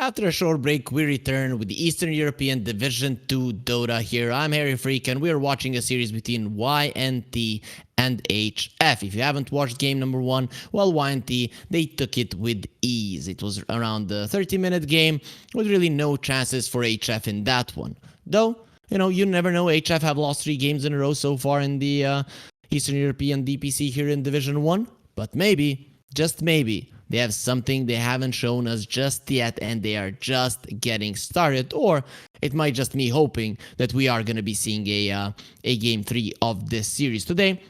After a short break, we return with the Eastern European Division 2 Dota here. I'm Harry Freak, and we are watching a series between YNT and HF. If you haven't watched game number 1, well, YNT, they took it with ease. It was around the 30-minute game with really no chances for HF in that one. Though, you never know. HF have lost 3 games in a row so far in the Eastern European DPC here in Division 1. But maybe, just maybe, they have something they haven't shown us just yet, and they are just getting started. Or it might just me hoping that we are going to be seeing a game 3 of this series today.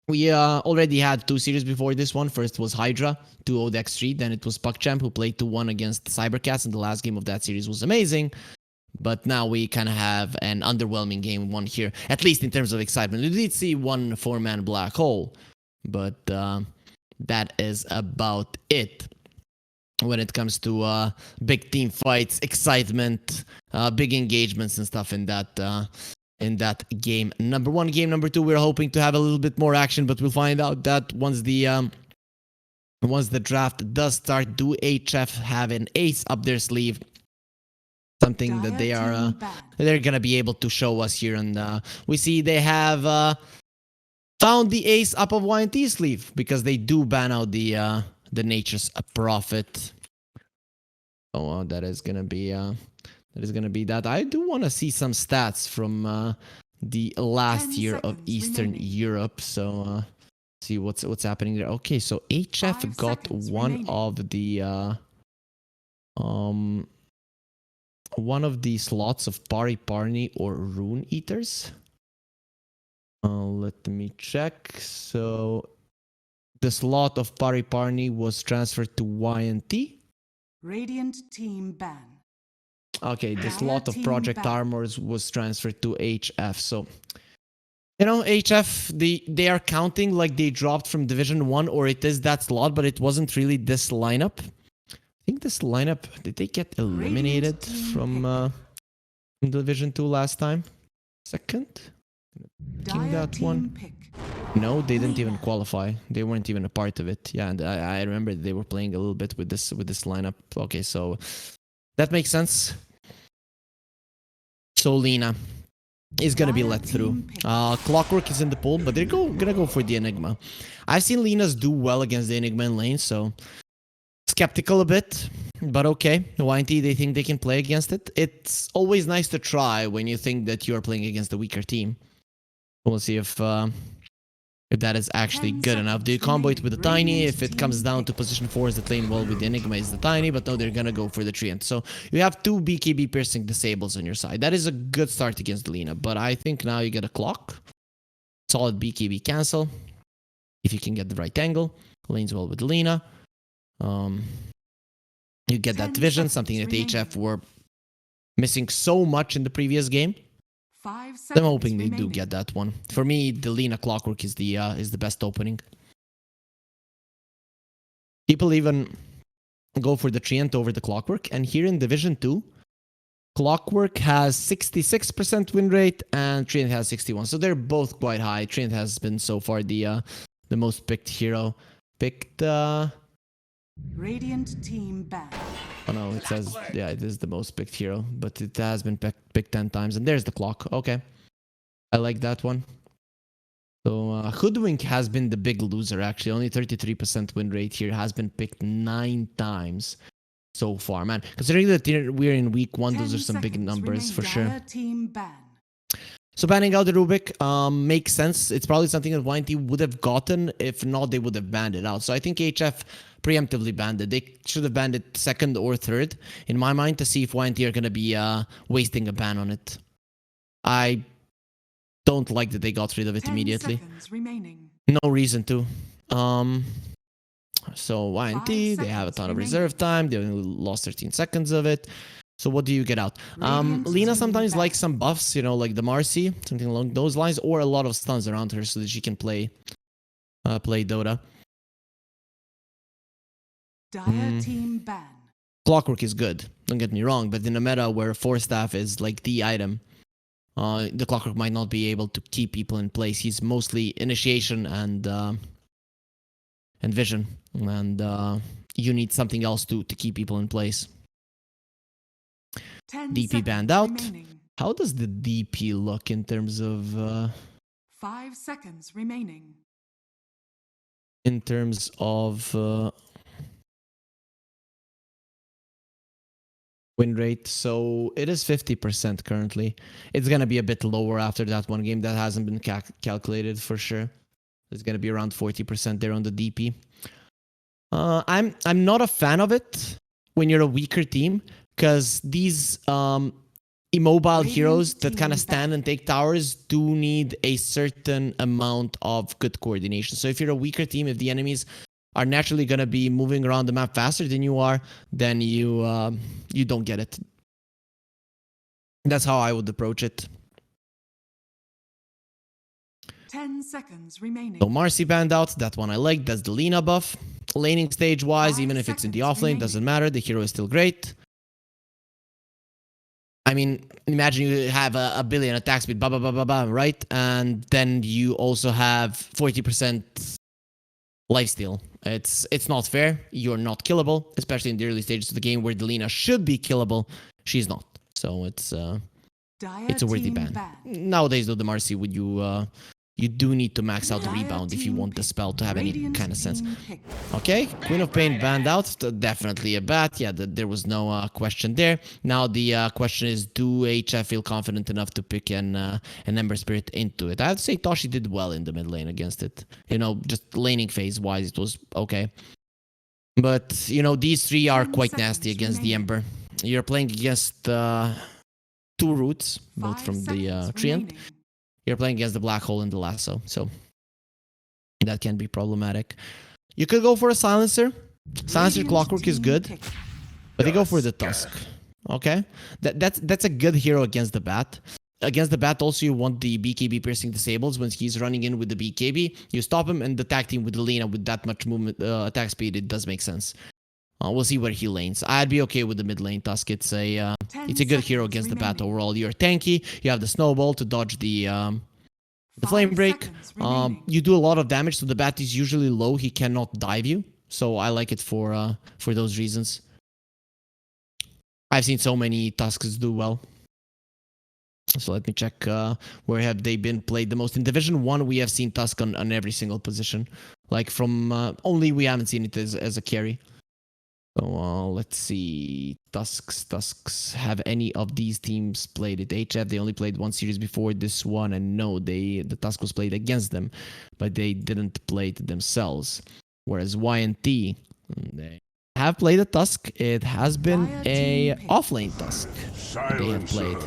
We already had 2 series before this one. First was Hydra, 2-0 X3. Then it was PuckChamp, who played 2-1 against Cybercats, and the last game of that series was amazing. But now we kind of have an underwhelming game 1 here, at least in terms of excitement. We did see one 4-man black hole, but that is about it when it comes to big team fights, excitement, big engagements and stuff in that game number 1. Game number 2, we're hoping to have a little bit more action, but we'll find out that once the draft does start. Do HF have an ace up their sleeve? Something that they're gonna be able to show us here, and we see they have found the ace up of YNT's sleeve, because they do ban out the Nature's Prophet. Oh, that is gonna be that. I do want to see some stats from the last year of Eastern Europe. So see what's happening there. Okay, so HF got one of the slots of Pari Parni or Rune Eaters. Let me check. So the slot of Pari Parni was transferred to YNT. Radiant team ban. Okay, the slot of Project Armors was transferred to HF. So, HF, they are counting like they dropped from Division 1, or it is that slot, but it wasn't really this lineup. I think this lineup, did they get eliminated from Division 2 last time? Second? That one. No, they didn't even qualify. They weren't even a part of it. Yeah, and I remember they were playing a little bit with this lineup. Okay, so that makes sense. So Lina is gonna be let through. Clockwork is in the pool, but they're gonna go for the Enigma. I've seen Linas do well against the Enigma in lane, so skeptical a bit, but okay. YNT, they think they can play against it. It's always nice to try when you think that you're playing against a weaker team. We'll see if that is actually good enough. Do you combo it with the Tiny? If it comes down to position 4 is the lane, well, with the Enigma is the Tiny, but no, they're gonna go for the Treant. So you have 2 BKB piercing disables on your side. That is a good start against Lina, but I think now you get a clock. Solid BKB cancel. If you can get the right angle. Lanes well with Lina. You get that vision, something that HF were missing so much in the previous game. I'm hoping they do get that one. For me, the Lina Clockwork is the best opening. People even go for the Treant over the Clockwork, and here in Division 2, Clockwork has 66% win rate and Treant has 61%. So they're both quite high. Treant has been so far the most picked hero. Picked Radiant team ban. Oh no, it says, yeah, it is the most picked hero, but it has been picked 10 times, and there's the clock. Okay, I like that one. So Hoodwink has been the big loser, actually. Only 33% win rate here, has been picked 9 times so far, man. Considering that we're in week 1, those are some big numbers for sure. Team ban. So banning out the Rubik makes sense. It's probably something that YNT would have gotten. If not, they would have banned it out. So I think HF preemptively banned it. They should have banned it 2nd or 3rd, in my mind, to see if YNT are going to be wasting a ban on it. I don't like that they got rid of it immediately. No reason to. So YNT, they have a ton of reserve time. They only lost 13 seconds of it. So what do you get out? Lina sometimes likes some buffs, like the Marcy, something along those lines, or a lot of stuns around her so that she can play Dota. Team ban. Clockwork is good, don't get me wrong, but in a meta where 4-staff is like the item, the Clockwork might not be able to keep people in place. He's mostly initiation and vision, and you need something else to keep people in place. 10 DP banned seconds out. remaining. How does the DP look in terms of 5 seconds remaining. win rate? So it is 50% currently. It's gonna be a bit lower after that one game. That hasn't been calculated for sure. It's gonna be around 40% there on the DP. I'm not a fan of it when you're a weaker team, because these immobile heroes that kind of stand and take towers do need a certain amount of good coordination. So if you're a weaker team, if the enemies are naturally going to be moving around the map faster than you are, then you don't get it. That's how I would approach it. 10 seconds remaining. So Marcy banned out. That one I like. That's the Lina buff. Laning stage wise, even if it's in the offlane, doesn't matter. The hero is still great. I mean, imagine you have a billion attack speed, right? And then you also have 40% lifesteal. It's not fair. You're not killable, especially in the early stages of the game where the Lina should be killable. She's not. So it's a worthy ban. Nowadays, though, the Marcy, would you do need to max out the rebound if you want the spell to have any kind of sense. Okay, Queen of Pain banned out. Definitely a bat. Yeah, there was no question there. Now the question is, do HF feel confident enough to pick an Ember Spirit into it? I have to say Toshi did well in the mid lane against it. You know, just laning phase wise, it was okay. But, you know, these three are quite nasty against the Ember. You're playing against 2 roots, both from the Treant. You're playing against the Black Hole and the Lasso, so that can be problematic. You could go for a Silencer. Silencer Clockwork is good, but they go for the Tusk. Okay, that's a good hero against the Bat. Against the Bat, also you want the BKB piercing disables when he's running in with the BKB. You stop him, and the tag team with the Lina with that much movement, attack speed, it does make sense. We'll see where he lanes. I'd be okay with the mid lane Tusk. It's a good hero against the Bat overall. You're tanky. You have the snowball to dodge the flame break. You do a lot of damage, so the Bat is usually low. He cannot dive you, so I like it for those reasons. I've seen so many Tusks do well. So let me check where have they been played the most. In Division 1, we have seen Tusk on every single position. Like from only we haven't seen it as a carry. So let's see. Tusks. Have any of these teams played it? HF, they only played one series before this one, and no, the Tusk was played against them, but they didn't play it themselves. Whereas YNT, they have played a Tusk. It has been a offlane Tusk they have played.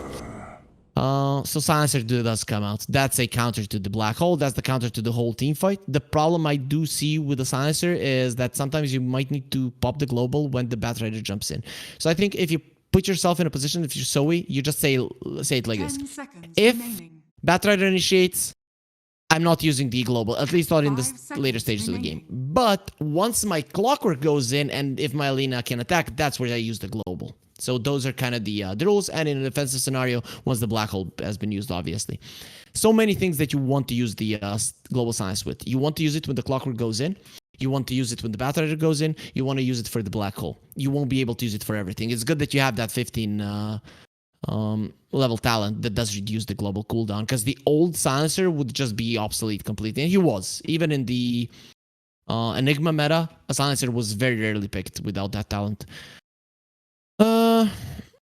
So Silencer does come out. That's a counter to the Black Hole. That's the counter to the whole team fight. The problem I do see with the Silencer is that sometimes you might need to pop the global when the Batrider jumps in. So I think if you put yourself in a position, if you're Zoe, you just say it like this. If Batrider initiates, I'm not using the global, at least not in the later stages of the game. But once my Clockwork goes in, and if my Lina can attack, that's where I use the global. So those are kind of the rules, and in a defensive scenario, once the Black Hole has been used, obviously. So many things that you want to use the global science with. You want to use it when the Clockwork goes in. You want to use it when the Batrider goes in. You want to use it for the Black Hole. You won't be able to use it for everything. It's good that you have that 15 level talent that does reduce the global cooldown, because the old Silencer would just be obsolete completely. And he was. Even in the Enigma meta, a Silencer was very rarely picked without that talent.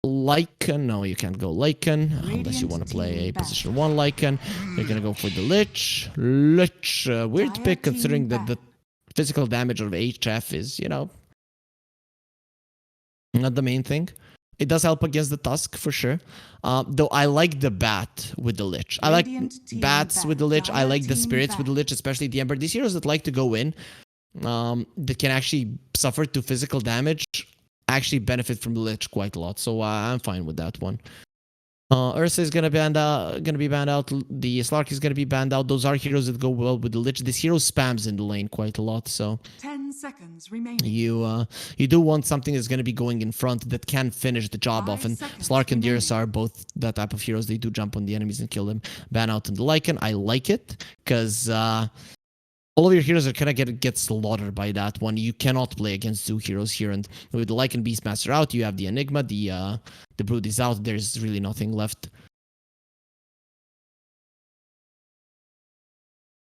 Lycan, no, you can't go Lycan unless you want to play a position 1 Lycan. You're gonna go for the Lich. Weird pick considering that the physical damage of HF is, you know, not the main thing. It does help against the Tusk for sure. Though I like the Bat with the Lich. I like Bats with the Lich. I like the Spirits with the Lich, especially the Ember. These heroes that like to go in, that can actually suffer to physical damage, actually benefit from the Lich quite a lot. So I'm fine with that one. Ursa is gonna be banned out. The Slark is gonna be banned out. Those are heroes that go well with the Lich. This hero spams in the lane quite a lot, so 10 seconds remaining. You do want something that's gonna be going in front that can finish the job off. And Slark and Ursa are both that type of heroes. They do jump on the enemies and kill them. Ban out on the Lycan. I like it because all of your heroes are gonna get slaughtered by that one. You cannot play against 2 heroes here, and with the Lycan Beastmaster out, you have the Enigma, the Brood is out. There's really nothing left.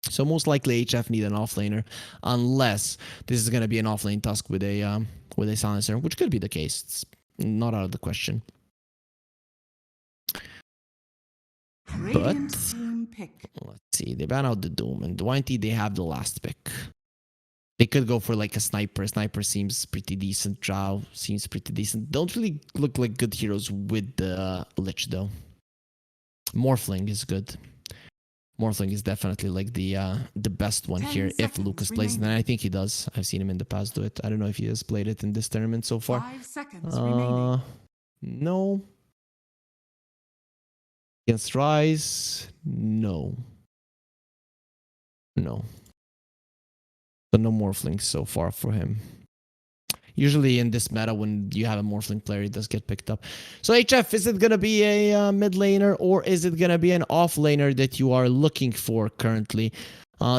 So most likely HF need an offlaner, unless this is gonna be an offlane Tusk with a silencer, which could be the case. It's not out of the question. But let's see, they ban out the Doom, and the YNT, they have the last pick. They could go for like a Sniper. Sniper seems pretty decent. Drow seems pretty decent. Don't really look like good heroes with the Lich though. Morphling is good. Morphling is definitely like the best one here if Lucas plays it, and I think he does. I've seen him in the past do it. I don't know if he has played it in this tournament so far. 5 seconds remaining. No. Against Rise, no. No. So no Morphlings so far for him. Usually in this meta, when you have a Morphling player, it does get picked up. So HF, is it going to be a mid laner, or is it going to be an off laner that you are looking for currently?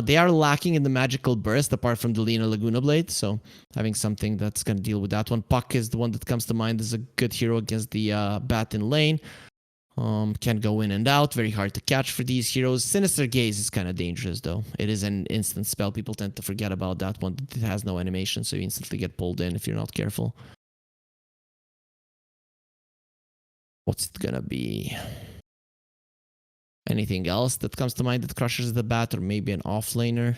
They are lacking in the magical burst, apart from the Lina Laguna Blade, so having something that's going to deal with that one. Puck is the one that comes to mind as a good hero against the Bat in lane. Can go in and out, very hard to catch for these heroes. Sinister Gaze is kind of dangerous though. It is an instant spell. People tend to forget about that one. It has no animation, so you instantly get pulled in if you're not careful. What's it gonna be? Anything else that comes to mind that crushes the Bat, or maybe an offlaner?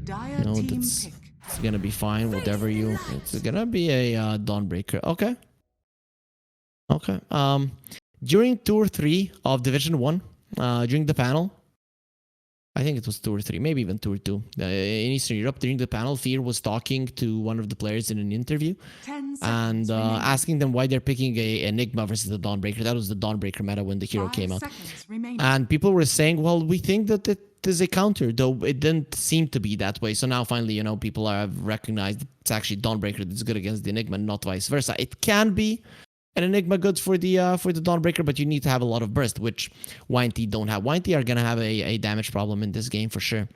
No, it's gonna be fine. Whatever you, it's gonna be a Dawnbreaker. Okay. Okay. During Tour 3 of Division 1, during the panel, I think it was Tour 3, maybe even Tour 2, in Eastern Europe, during the panel, Fear was talking to one of the players in an interview and asking them why they're picking a Enigma versus the Dawnbreaker. That was the Dawnbreaker meta when the hero came out. And people were saying, well, we think that it is a counter, though it didn't seem to be that way. So now finally, you know, people have recognized it's actually Dawnbreaker that's good against the Enigma, not vice versa. It can be an Enigma good for the Dawnbreaker, but you need to have a lot of burst, which YNT don't have. YNT are going to have a damage problem in this game for sure.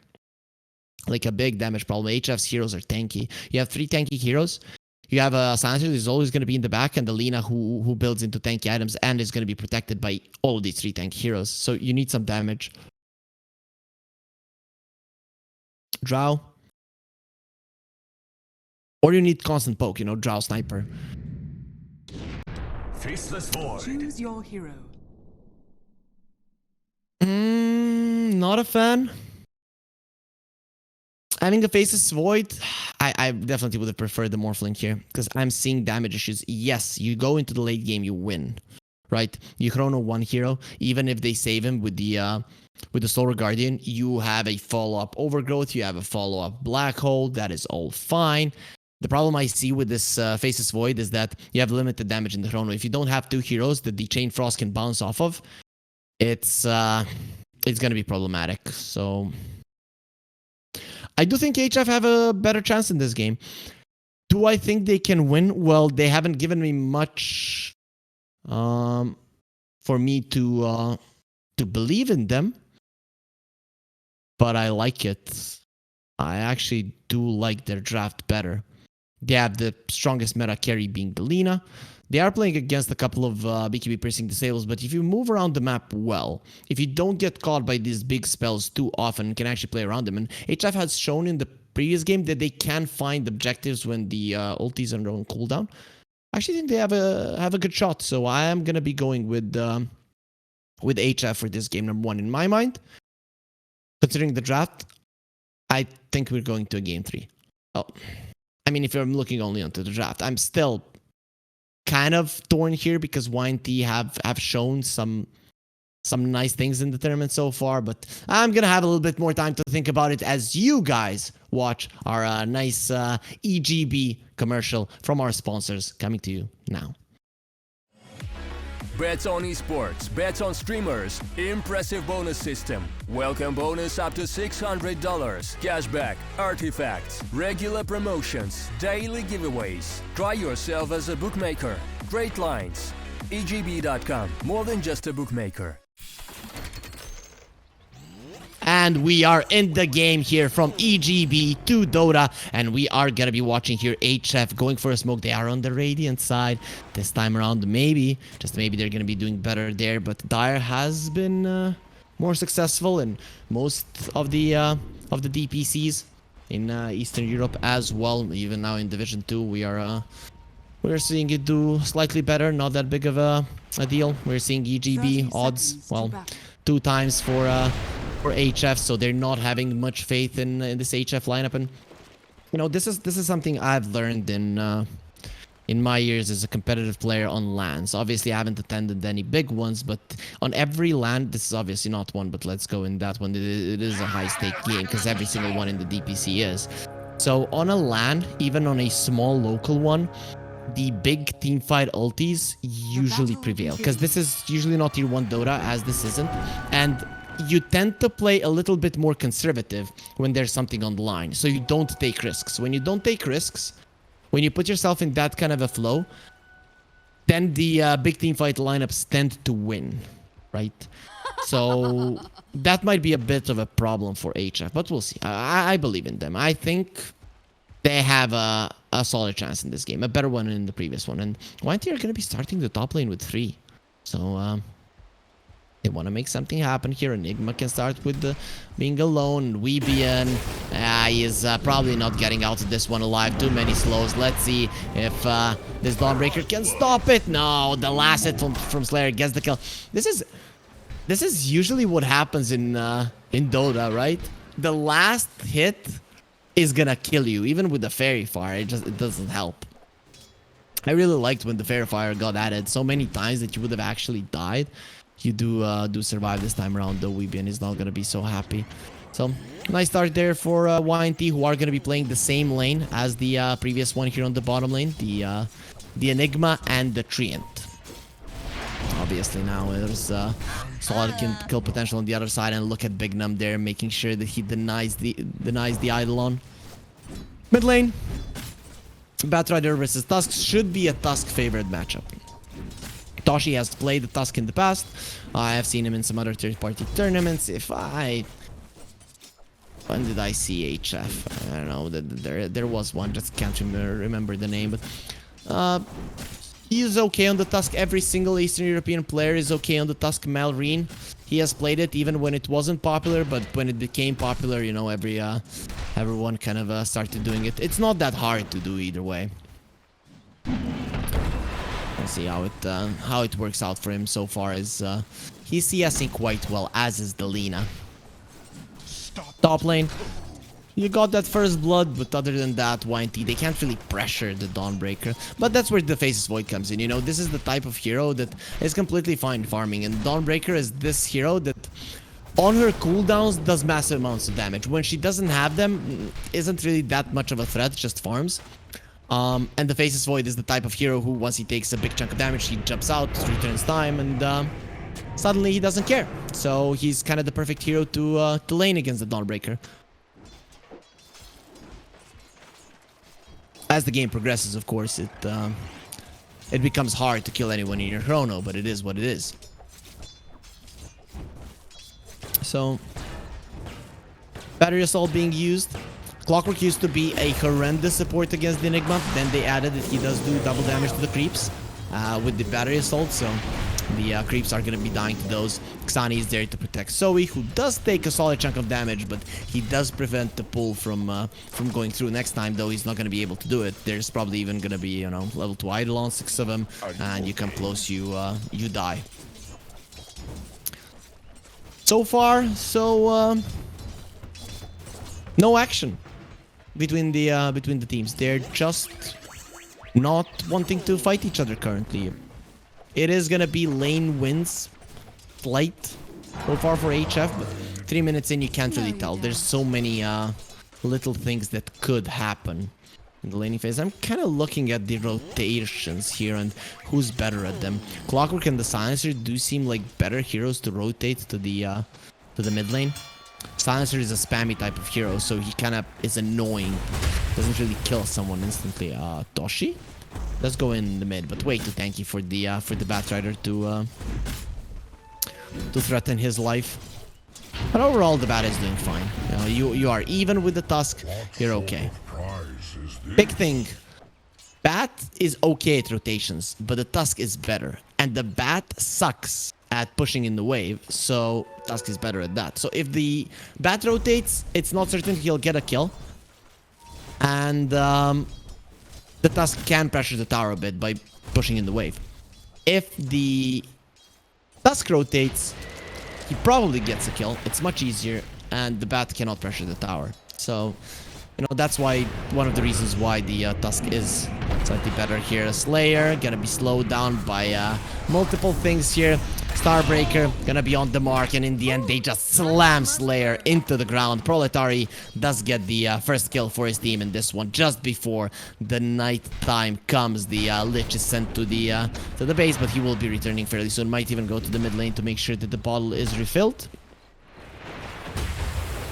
Like a big damage problem. HF's heroes are tanky. You have 3 tanky heroes. You have a Silencer who's always going to be in the back, and the Lina who builds into tanky items and is going to be protected by all of these 3 tanky heroes. So you need some damage. Drow. Or you need constant poke, you know, Drow Sniper. Faceless Void. Choose your hero. Not a fan. Having a Faceless Void, I definitely would have preferred the Morphling here, because I'm seeing damage issues. Yes, you go into the late game, you win, right? You chrono one hero, even if they save him with the Solar Guardian, you have a follow-up Overgrowth, you have a follow-up Black Hole, that is all fine. The problem I see with this Faceless Void is that you have limited damage in the chrono. If you don't have 2 heroes that the Chain Frost can bounce off of, it's going to be problematic. So I do think HF have a better chance in this game. Do I think they can win? Well, they haven't given me much for me to believe in them, but I like it. I actually do like their draft better. They have the strongest meta carry being the Lina. They are playing against a couple of BKB Piercing Disables, but if you move around the map well, if you don't get caught by these big spells too often, can actually play around them. And HF has shown in the previous game that they can find objectives when the ultis are on cooldown. I actually think they have a good shot, so I am going to be going with HF for this game number 1 in my mind. Considering the draft, I think we're going to a game 3. Oh, I mean, if you're looking only onto the draft, I'm still kind of torn here because YNT have shown some nice things in the tournament so far, but I'm gonna have a little bit more time to think about it as you guys watch our nice EGB commercial from our sponsors coming to you now. Bets on esports, bets on streamers, impressive bonus system. Welcome bonus up to $600. Cashback, artifacts, regular promotions, daily giveaways. Try yourself as a bookmaker. Great lines. EGB.com, more than just a bookmaker. And we are in the game here from EGB to Dota. And we are going to be watching here HF going for a smoke. They are on the Radiant side. This time around, maybe, just maybe they're going to be doing better there. But Dire has been more successful in most of the DPCs in Eastern Europe as well. Even now in Division 2, we're seeing it do slightly better. Not that big of a deal. We're seeing EGB odds, well, 2 times for HF, so they're not having much faith in this HF lineup. And you know, this is something I've learned in my years as a competitive player on LANs. Obviously, I haven't attended any big ones, but on every LAN, this is obviously not one, but let's go in that one. It is a high-stake game because every single one in the DPC is. So on a LAN, even on a small local one, the big teamfight ultis usually prevail because this is usually not tier 1 Dota, as this isn't, and you tend to play a little bit more conservative when there's something on the line, so you don't take risks. When you don't take risks, when you put yourself in that kind of a flow, then the big teamfight lineups tend to win, right? So that might be a bit of a problem for HF, but we'll see. I believe in them. I think they have a solid chance in this game, a better one than in the previous one. And YNT are going to be starting the top lane with 3. So they want to make something happen here. Enigma can start with being alone. Weebian is probably not getting out of this one alive. Too many slows. Let's see if this Dawnbreaker can stop it. No, the last hit from Slayer gets the kill. This is usually what happens in Dota, right? The last hit is gonna kill you, even with the Fairy Fire. It doesn't help. I really liked when the Fairy Fire got added so many times that you would have actually died. You do survive this time around, though. Weebian is not gonna be so happy. So nice start there for YNT, who are gonna be playing the same lane as the previous one here on the bottom lane, the Enigma and the Treant. Obviously now there's solid kill potential on the other side, and look at Big Num there, making sure that he denies the Eidolon. Mid lane, Batrider versus Tusk should be a Tusk favorite matchup. Toshi has played the Tusk in the past. I have seen him in some other third-party tournaments. When did I see HF? I don't know. There was one. Just can't remember the name. But he is okay on the Tusk. Every single Eastern European player is okay on the Tusk. Malrine, he has played it even when it wasn't popular, but when it became popular, you know, everyone kind of started doing it. It's not that hard to do either way. Let's see how it works out for him so far. As he's CSing quite well, as is Delina. Top lane, you got that first blood, but other than that, YNT, they can't really pressure the Dawnbreaker. But that's where the Faceless Void comes in. You know, this is the type of hero that is completely fine farming, and Dawnbreaker is this hero that on her cooldowns does massive amounts of damage. When she doesn't have them, isn't really that much of a threat, just farms. And the Faceless Void is the type of hero who, once he takes a big chunk of damage, he jumps out, returns time, and suddenly he doesn't care. So he's kind of the perfect hero to lane against the Dawnbreaker. As the game progresses, of course, it becomes hard to kill anyone in your chrono, but it is what it is. So, Battery Assault being used. Clockwork used to be a horrendous support against the Enigma. Then they added that he does do double damage to the creeps with the Battery Assault. So the creeps are going to be dying to those. Xani is there to protect Zoe, who does take a solid chunk of damage, but he does prevent the pull from going through. Next time, though, he's not going to be able to do it. There's probably even going to be, you know, level 2 Eidolon, 6 of them, and you come close, you die. So far, no action between the teams. They're just not wanting to fight each other currently. It is gonna be lane wins flight so far for HF, but 3 minutes in you can't really tell. There's so many little things that could happen in the laning phase. I'm kind of looking at the rotations here and who's better at them. Clockwork and the Silencer do seem like better heroes to rotate to the mid lane. Silencer is a spammy type of hero, so he kind of is annoying. Doesn't really kill someone instantly. Toshi? Let's go in the mid, but way too tanky for the Batrider to threaten his life. But overall, the Bat is doing fine. You are even with the Tusk. You're okay. Big thing. Bat is okay at rotations, but the Tusk is better. And the Bat sucks at pushing in the wave, so Tusk is better at that. So if the Bat rotates, it's not certain he'll get a kill. And the Tusk can pressure the tower a bit by pushing in the wave. If the Tusk rotates, he probably gets a kill. It's much easier, and the Bat cannot pressure the tower. So, you know, that's why one of the reasons why the Tusk is slightly better here. Slayer gonna be slowed down by multiple things here. Starbreaker gonna be on the mark, and in the end they just slam Slayer into the ground. Proletari does get the first kill for his team in this one just before the night time comes. The Lich is sent to the base, but he will be returning fairly soon. Might even go to the mid lane to make sure that the bottle is refilled.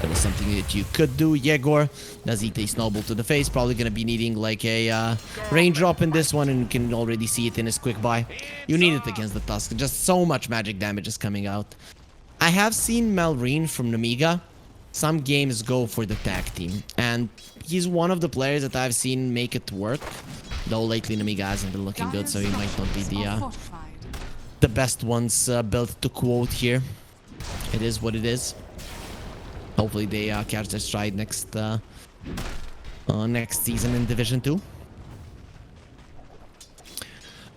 That is something that you could do. Yegor does eat a snowball to the face. Probably going to be needing like a raindrop in this one, and you can already see it in his quick buy. You need it against the Tusk. Just so much magic damage is coming out. I have seen Malrine from Namiga some games go for the tag team, and he's one of the players that I've seen make it work. Though lately Namiga hasn't been looking good, so he might not be the best ones built to quote here. It is what it is. Hopefully they catch their stride next season in Division 2.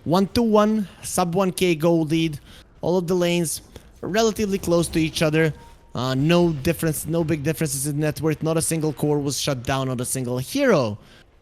1-1, sub 1k gold lead. All of the lanes relatively close to each other. No big differences in net worth. Not a single core was shut down. Not a single hero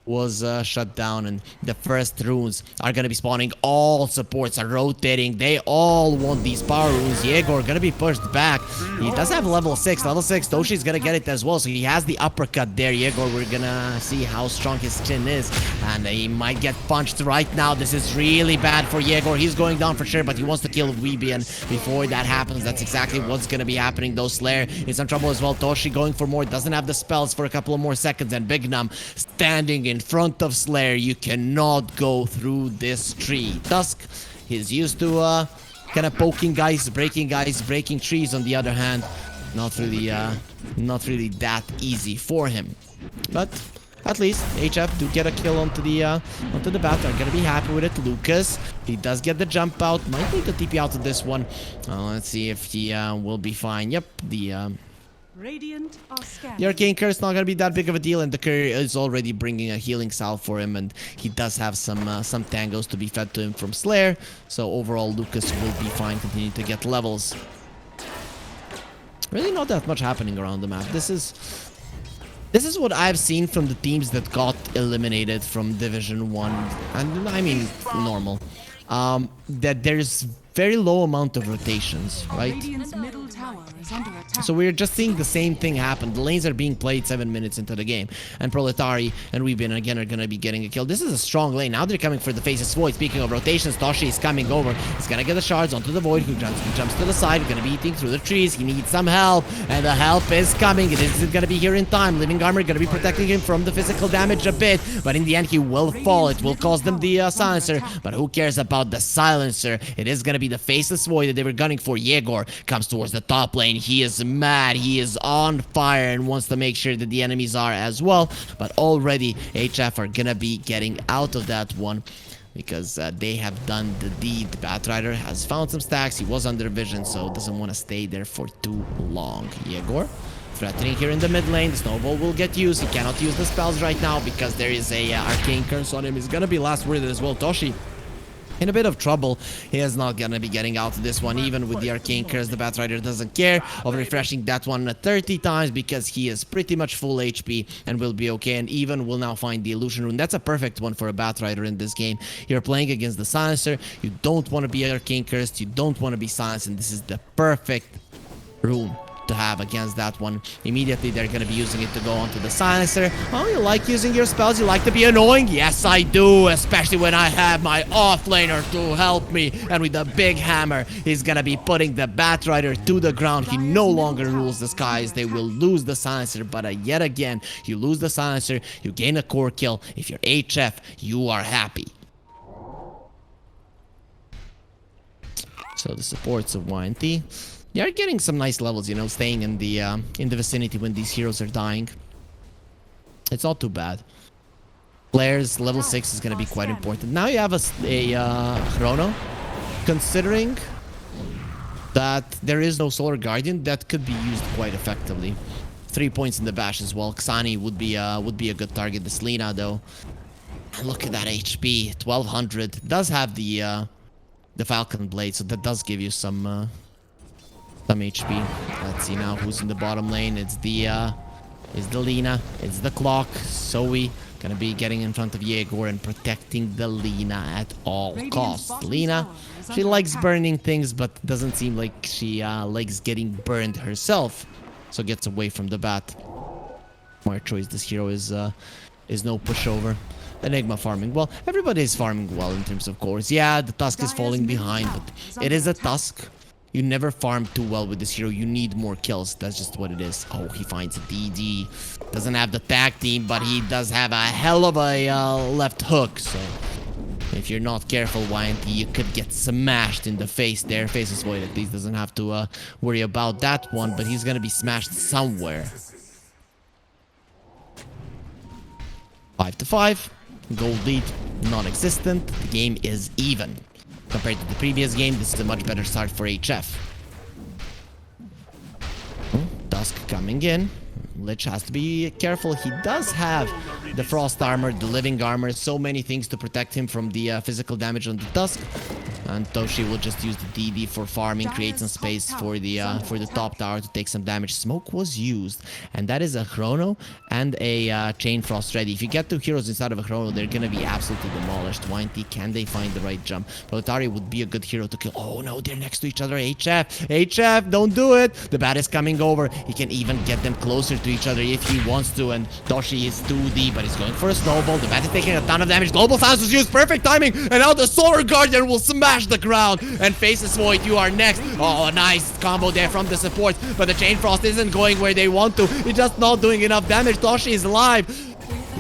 was shut down, and the first runes are gonna be spawning. All supports are rotating. They all want these power runes. Yegor gonna be pushed back. He does have level 6. Toshi's gonna get it as well, so he has the uppercut there. Yegor, we're gonna see how strong his chin is, and he might get punched right now. This is really bad for Yegor. He's going down for sure, but he wants to kill Weeby, and before that happens, that's exactly what's gonna be happening. Though Slayer is in trouble as well. Toshi going for more, doesn't have the spells for a couple of more seconds, and Big Num standing in front of Slayer. You cannot go through this tree. Tusk is used to kind of poking guys, breaking trees. On the other hand, not really that easy for him. But at least HF do get a kill onto the Bat. Are gonna be happy with it. Lucas, he does get the jump out. Might need to TP out of this one. Let's see if he will be fine. Yep, Radiant are the Arcane Curse not gonna be that big of a deal, and the Curry is already bringing a healing salve for him, and he does have some tangos to be fed to him from Slayer. So overall, Lucas will be fine, continue to get levels. Really not that much happening around the map. This is what I've seen from the teams that got eliminated from Division 1, and I mean normal. That there's very low amount of rotations, right? Radiant's middle tower is under attack. So we're just seeing the same thing happen. The lanes are being played 7 minutes into the game, and Proletari and Weebin again are gonna be getting a kill. This is a strong lane. Now they're coming for the Faceless Void. Speaking of rotations, Toshi is coming over. He's gonna get the shards onto the Void, who jumps to the side. Gonna be eating through the trees. He needs some help, and the help is coming. It isn't gonna be here in time. Living Armor gonna be protecting him from the physical damage a bit, but in the end he will fall. It will cost them the silencer, but who cares about the silencer? It is gonna be the Faceless Void that they were gunning for. Yegor comes towards the top lane. He is mad. He is on fire and wants to make sure that the enemies are as well. But already HF are gonna be getting out of that one because they have done the deed. Batrider has found some stacks. He was under vision, so doesn't want to stay there for too long. Yegor threatening here in the mid lane. The snowball will get used. He cannot use the spells right now because there is a arcane curse on him. He's gonna be last worded as well. Toshi in a bit of trouble. He is not gonna be getting out of this one, even with the arcane curse. The Batrider doesn't care of refreshing that one 30 times because he is pretty much full HP and will be okay, and even will now find the illusion rune. That's a perfect one for a Batrider in this game. You're playing against the silencer. You don't want to be arcane cursed. You don't want to be silenced, and this is the perfect rune to have against that one. Immediately they're going to be using it to go onto the silencer. Oh, you like using your spells? You like to be annoying? Yes, I do, especially when I have my offlaner to help me. And with the big hammer, he's going to be putting the Batrider to the ground. He no longer rules the skies. They will lose the silencer, but yet again, you lose the silencer, you gain a core kill. If you're HF, you are happy. So the supports of YNT. You're getting some nice levels, you know, staying in the vicinity when these heroes are dying. It's not too bad. Flares level 6 is going to be quite important. Now you have a Chrono. Considering that there is no Solar Guardian, that could be used quite effectively. 3 points in the bash as well. Xani would be a good target. This Lina though, look at that HP, 1200. Does have the Falcon Blade, so that does give you some HP. Let's see now who's in the bottom lane. It's the Lina. It's the Clock. Zoe gonna be getting in front of Yegor and protecting the Lina at all costs. Lina, she likes burning things, but doesn't seem like she likes getting burned herself. So gets away from the bat. Smart choice. This hero is no pushover. Enigma farming well. Everybody is farming well in terms of cores. Yeah, the Tusk is falling behind, but it is a Tusk. You never farm too well with this hero. You need more kills. That's just what it is. Oh, he finds a DD. Doesn't have the tag team, but he does have a hell of a left hook. So if you're not careful, YNT, you could get smashed in the face there. Faceless Void at least doesn't have to worry about that one, but he's gonna be smashed somewhere. 5-5. Gold lead non-existent. The game is even. Compared to the previous game, this is a much better start for HF. Dusk coming in. Lich has to be careful. He does have the Frost Armor, the Living Armor, so many things to protect him from the physical damage on the Dusk. And Toshi will just use the DD for farming, create some space for the top tower to take some damage. Smoke was used, and that is a Chrono and a Chain Frost ready. If you get 2 heroes inside of a Chrono, they're gonna be absolutely demolished. YNT, can they find the right jump? Proletari would be a good hero to kill. Oh no, they're next to each other. HF, don't do it. The bat is coming over. He can even get them closer to each other if he wants to, and Toshi is 2D, but he's going for a snowball. The bat is taking a ton of damage. Global Silence was used, perfect timing, and now the Solar Guardian will smash the ground. And Faceless Void, you are next. Oh, nice combo there from the support, but the Chain Frost isn't going where they want to. It's just not doing enough damage. Toshi is alive.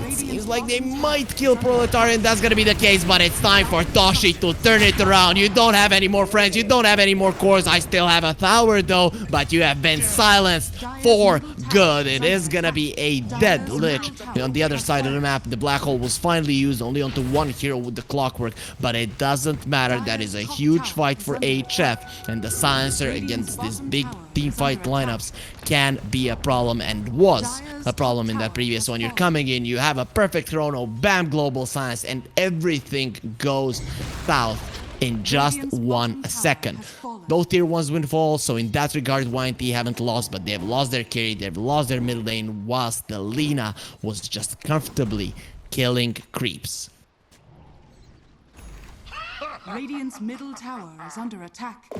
It seems like they might kill Proletarian. That's gonna be the case, but it's time for Toshi to turn it around. You don't have any more friends. You don't have any more cores. I still have a tower though, but you have been silenced for good. It is gonna be a dead Lich. On the other side of the map, the Black Hole was finally used only onto one hero with the Clockwork, but it doesn't matter. That is a huge fight for HF, and the Silencer against these big team fight lineups can be a problem, and was a problem in that previous one. You're coming in, you have a perfect Chrono, bam, Global Silence, and everything goes south in just 1 second. Both tier 1s windfall, so in that regard, YNT haven't lost, but they've lost their carry, they've lost their mid lane, whilst the Lina was just comfortably killing creeps. Radiant's middle tower is under attack.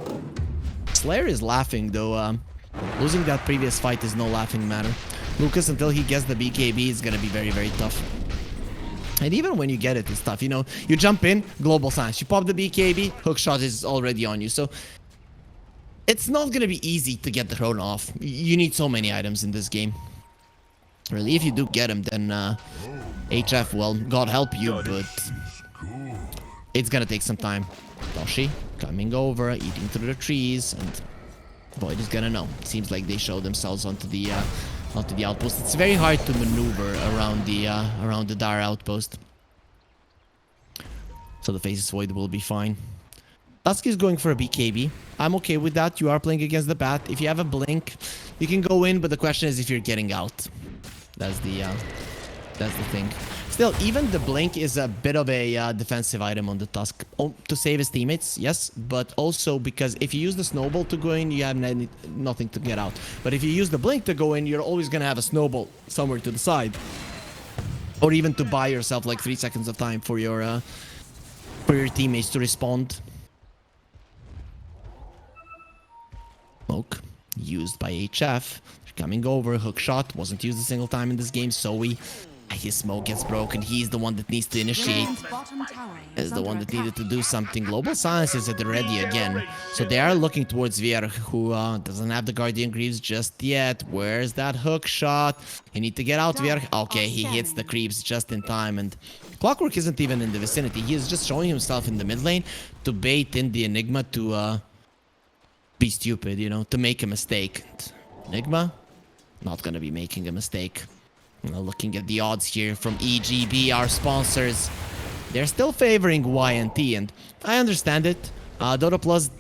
Slayer is laughing though. Losing that previous fight is no laughing matter. Lucas, until he gets the BKB, is gonna be very, very tough. And even when you get it, it's tough. You know, you jump in, Global Silence, you pop the BKB, hookshot is already on you. So it's not gonna be easy to get the Chrono off. You need so many items in this game. Really, if you do get him, then HF, well, God help you, but it's gonna take some time. Toshi coming over, eating through the trees, and Void is gonna know. Seems like they show themselves onto the outpost. It's very hard to maneuver around the Dire outpost. So the Faceless Void will be fine. Tusk is going for a BKB. I'm okay with that. You are playing against the bat. If you have a blink, you can go in, but the question is if you're getting out. That's the thing. Still, even the blink is a bit of a defensive item on the Tusk. To save his teammates, yes, but also because if you use the snowball to go in, you have nothing to get out. But if you use the blink to go in, you're always going to have a snowball somewhere to the side. Or even to buy yourself like 3 seconds of time for your teammates to respond. Smoke used by HF. Coming over, hook shot wasn't used a single time in this game. Zoe, his smoke gets broken. He's the one that needs to initiate. Is the one that needed to do something. Global Silence is at the ready again. So they are looking towards Vierge, who doesn't have the Guardian Greaves just yet. Where's that hook shot? You need to get out, Vierge. Okay, he hits the creeps just in time, and Clockwork isn't even in the vicinity. He is just showing himself in the mid lane to bait in the Enigma to be stupid, you know, to make a mistake. Enigma, not gonna be making a mistake. You know, looking at the odds here from EGB, our sponsors, they're still favoring YNT, and I understand it. Dota Plus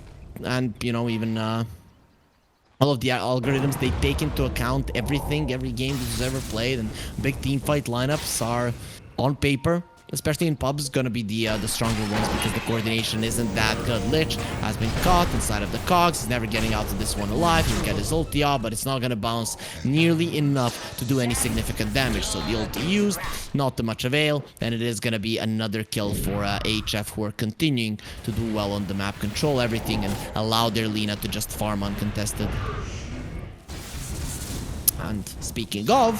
and, you know, even all of the algorithms, they take into account everything, every game that was ever played, and big team fight lineups are, on paper, especially in pubs, gonna be the stronger ones because the coordination isn't that good. Lich has been caught inside of the cogs. He's never getting out of this one alive. He'll get his ulti off, but it's not gonna bounce nearly enough to do any significant damage. So the ulti used, not too much avail, and it is gonna be another kill for HF, who are continuing to do well on the map, control everything, and allow their Lina to just farm uncontested. And speaking of,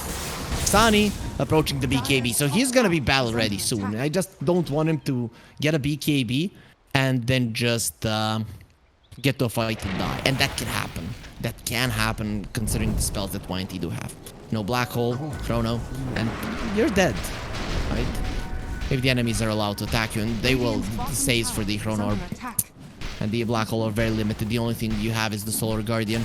Sani approaching the BKB, so he's gonna be battle ready soon. I just don't want him to get a BKB and then just get to a fight and die. And that can happen. That can happen considering the spells that YNT do have. No black hole, chrono, and you're dead, right? If the enemies are allowed to attack you, and they will, saves for the chrono orb. And the black hole are very limited. The only thing you have is the solar guardian.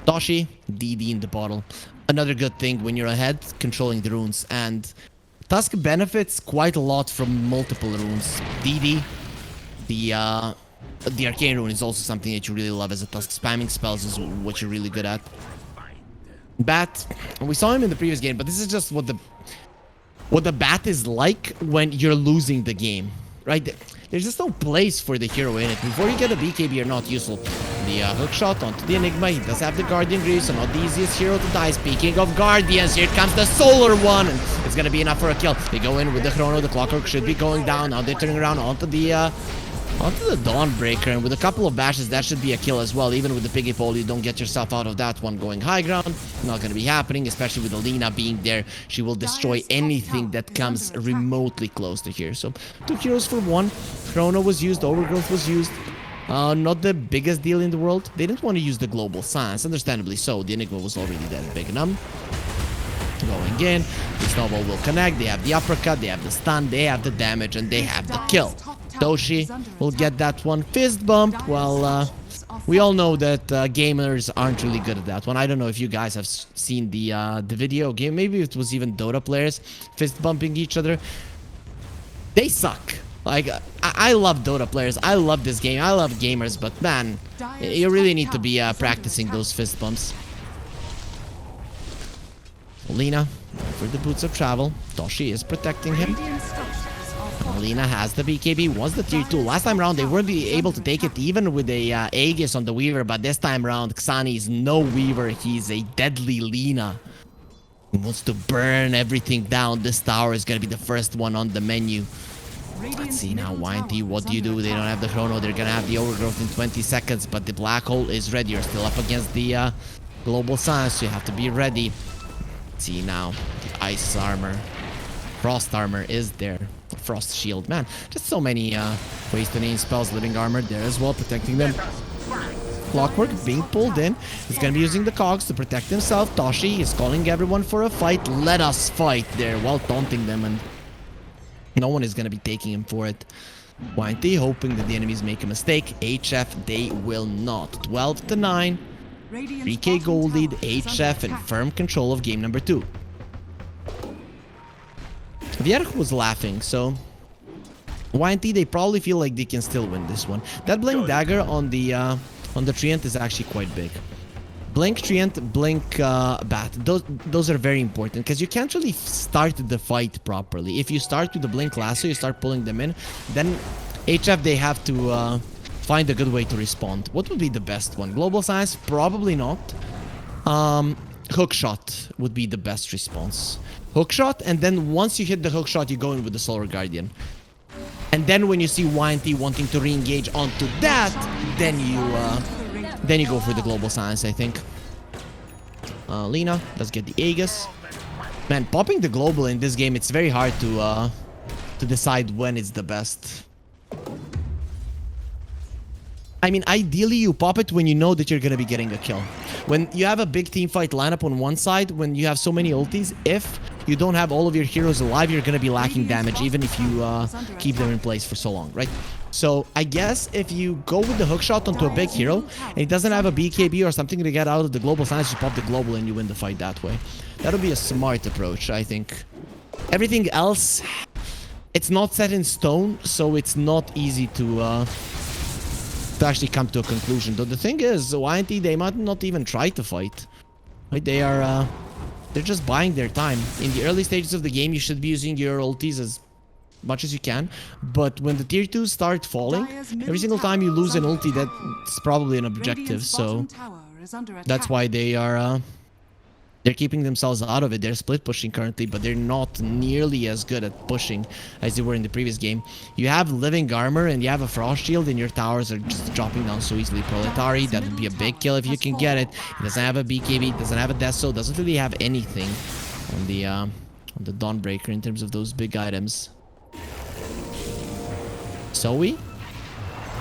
Toshi, DD in the bottle. Another good thing when you're ahead, controlling the runes. And Tusk benefits quite a lot from multiple runes. DD, the arcane rune is also something that you really love as a Tusk. Spamming spells is what you're really good at. Bat, we saw him in the previous game, but this is just what the bat is like when you're losing the game, right? There's just no place for the hero in it. Before you get a BKB, you're not useful. The hook shot onto the Enigma. He does have the Guardian Greaves, so not the easiest hero to die. Speaking of Guardians, here comes the Solar one, and it's gonna be enough for a kill. They go in with the Chrono. The Clockwork should be going down. Now they're turning around onto the Dawnbreaker, and with a couple of bashes, that should be a kill as well. Even with the Piggy Pole, you don't get yourself out of that one going high ground. Not gonna be happening, especially with Alina being there. She will destroy anything that comes remotely close to here. So 2 heroes for 1. Chrono was used, Overgrowth was used. Not the biggest deal in the world. They didn't want to use the global science, understandably so. The Enigma was already dead. Big enough. Going in, the snowball will connect. They have the uppercut, they have the stun, they have the damage, and they have the kill. Toshi will get that one. Fist bump, well, we all know that gamers aren't really good at that one. I don't know if you guys have seen the video game. Maybe it was even Dota players fist bumping each other. They suck. Like, I love Dota players. I love this game. I love gamers, but man, you really need to be practicing those fist bumps. Lina for the boots of travel. Toshi is protecting him. Lina has the BKB, was the tier 2. Last time around, they weren't able to take it even with a Aegis on the Weaver, but this time around, Xani is no Weaver. He's a deadly Lina. He wants to burn everything down. This tower is going to be the first one on the menu. Let's see now, YNT, what do you do? They don't have the Chrono. They're going to have the Overgrowth in 20 seconds, but the Black Hole is ready. You're still up against the Global Science, so you have to be ready. Let's see now, the Ice Armor. Frost Armor is there. Frost Shield, man, just so many ways to name spells. Living Armor there as well, protecting them. Clockwork being pulled in. He's gonna be using the cogs to protect himself. Toshi is calling everyone for a fight. Let us fight there, while taunting them, and no one is gonna be taking him for it. YNT hoping that the enemies make a mistake. HF, they will not. 12-9. 3k gold lead. HF in firm control of game number 2. Vierch was laughing, so YNT, they probably feel like they can still win this one. That Blink Dagger on the Treant is actually quite big. Blink Treant, Blink Bat, those are very important, because you can't really start the fight properly. If you start with the Blink Lasso, you start pulling them in, then HF, they have to find a good way to respond. What would be the best one? Global Science? Probably not. Hookshot would be the best response. Hookshot, and then once you hit the hookshot, you go in with the Solar Guardian. And then when you see YNT wanting to re-engage onto that, then you go for the Global Science, I think. Lina does get the Aegis. Man, popping the Global in this game, it's very hard to decide when it's the best. I mean, ideally you pop it when you know that you're gonna be getting a kill. When you have a big team fight lineup on one side, when you have so many ultis, if you don't have all of your heroes alive, you're gonna be lacking damage even if you keep them in place for so long, right? So I guess if you go with the hookshot onto a big hero and he doesn't have a BKB or something to get out of the global stance, you pop the global and you win the fight that way. That'll be a smart approach, I think. Everything else, it's not set in stone, so it's not easy to actually come to a conclusion. Though the thing is, YNT, they might not even try to fight. Right? They're just buying their time. In the early stages of the game, you should be using your ultis as much as you can, but when the tier 2s start falling, every single time you lose an ulti, that's probably an objective, so that's why they're keeping themselves out of it. They're split pushing currently, but they're not nearly as good at pushing as they were in the previous game. You have living armor and you have a frost shield and your towers are just dropping down so easily. Proletari, that would be a big kill if you can get it. He doesn't have a BKB, doesn't have a Deso, doesn't really have anything on the Dawnbreaker in terms of those big items. Zoe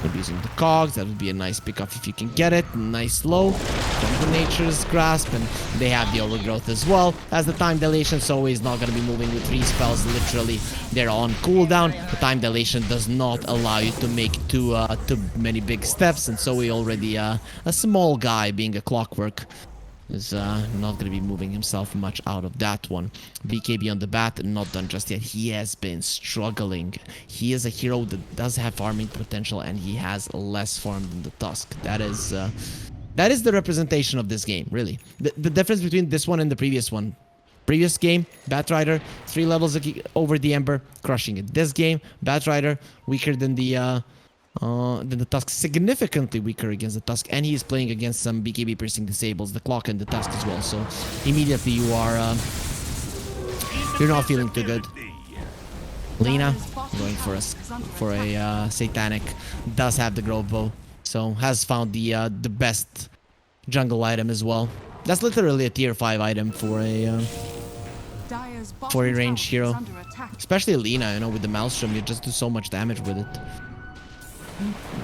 would be using the cogs. That would be a nice pickup if you can get it. Nice low from the Nature's Grasp, and they have the overgrowth as well. As the time dilation, Zoe is not going to be moving with 3 spells. Literally, they're on cooldown. The time dilation does not allow you to make too many big steps, and Zoe already a small guy being a clockwork is not going to be moving himself much out of that one. BKB on the bat, not done just yet. He has been struggling. He is a hero that does have farming potential, and he has less farm than the Tusk. That is the representation of this game, really. The difference between this one and the previous one. Previous game, Batrider, 3 levels over the Ember, crushing it. This game, Batrider, weaker than the Tusk, significantly weaker against the Tusk, and he is playing against some BKB piercing disables, the Clock and the Tusk as well, so immediately you're not feeling too good. Lina going for a Satanic, does have the Grove Bow, so has found the best jungle item as well. That's literally a tier 5 item for a ranged hero, especially Lina, you know, with the Maelstrom, you just do so much damage with it.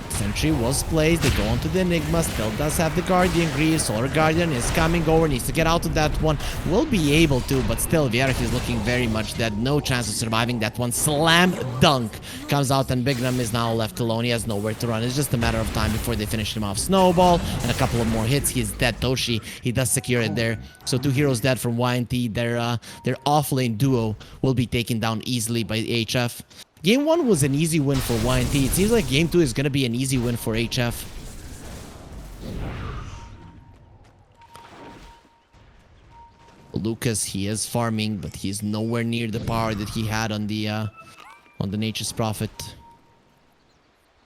Sentry was placed, they go on to the Enigma, still does have the Guardian Greaves, Solar Guardian is coming over, needs to get out of that one, will be able to, but still Vierik is looking very much dead, no chance of surviving that one. Slam dunk comes out and Bignum is now left alone, he has nowhere to run, it's just a matter of time before they finish him off. Snowball, and a couple of more hits, he's dead. Toshi, he does secure it there, so 2 heroes dead from YNT, their off-lane duo will be taken down easily by HF. Game 1 was an easy win for YNT. It seems like Game 2 is going to be an easy win for HF. Lucas, he is farming, but he's nowhere near the power that he had on the Nature's Prophet.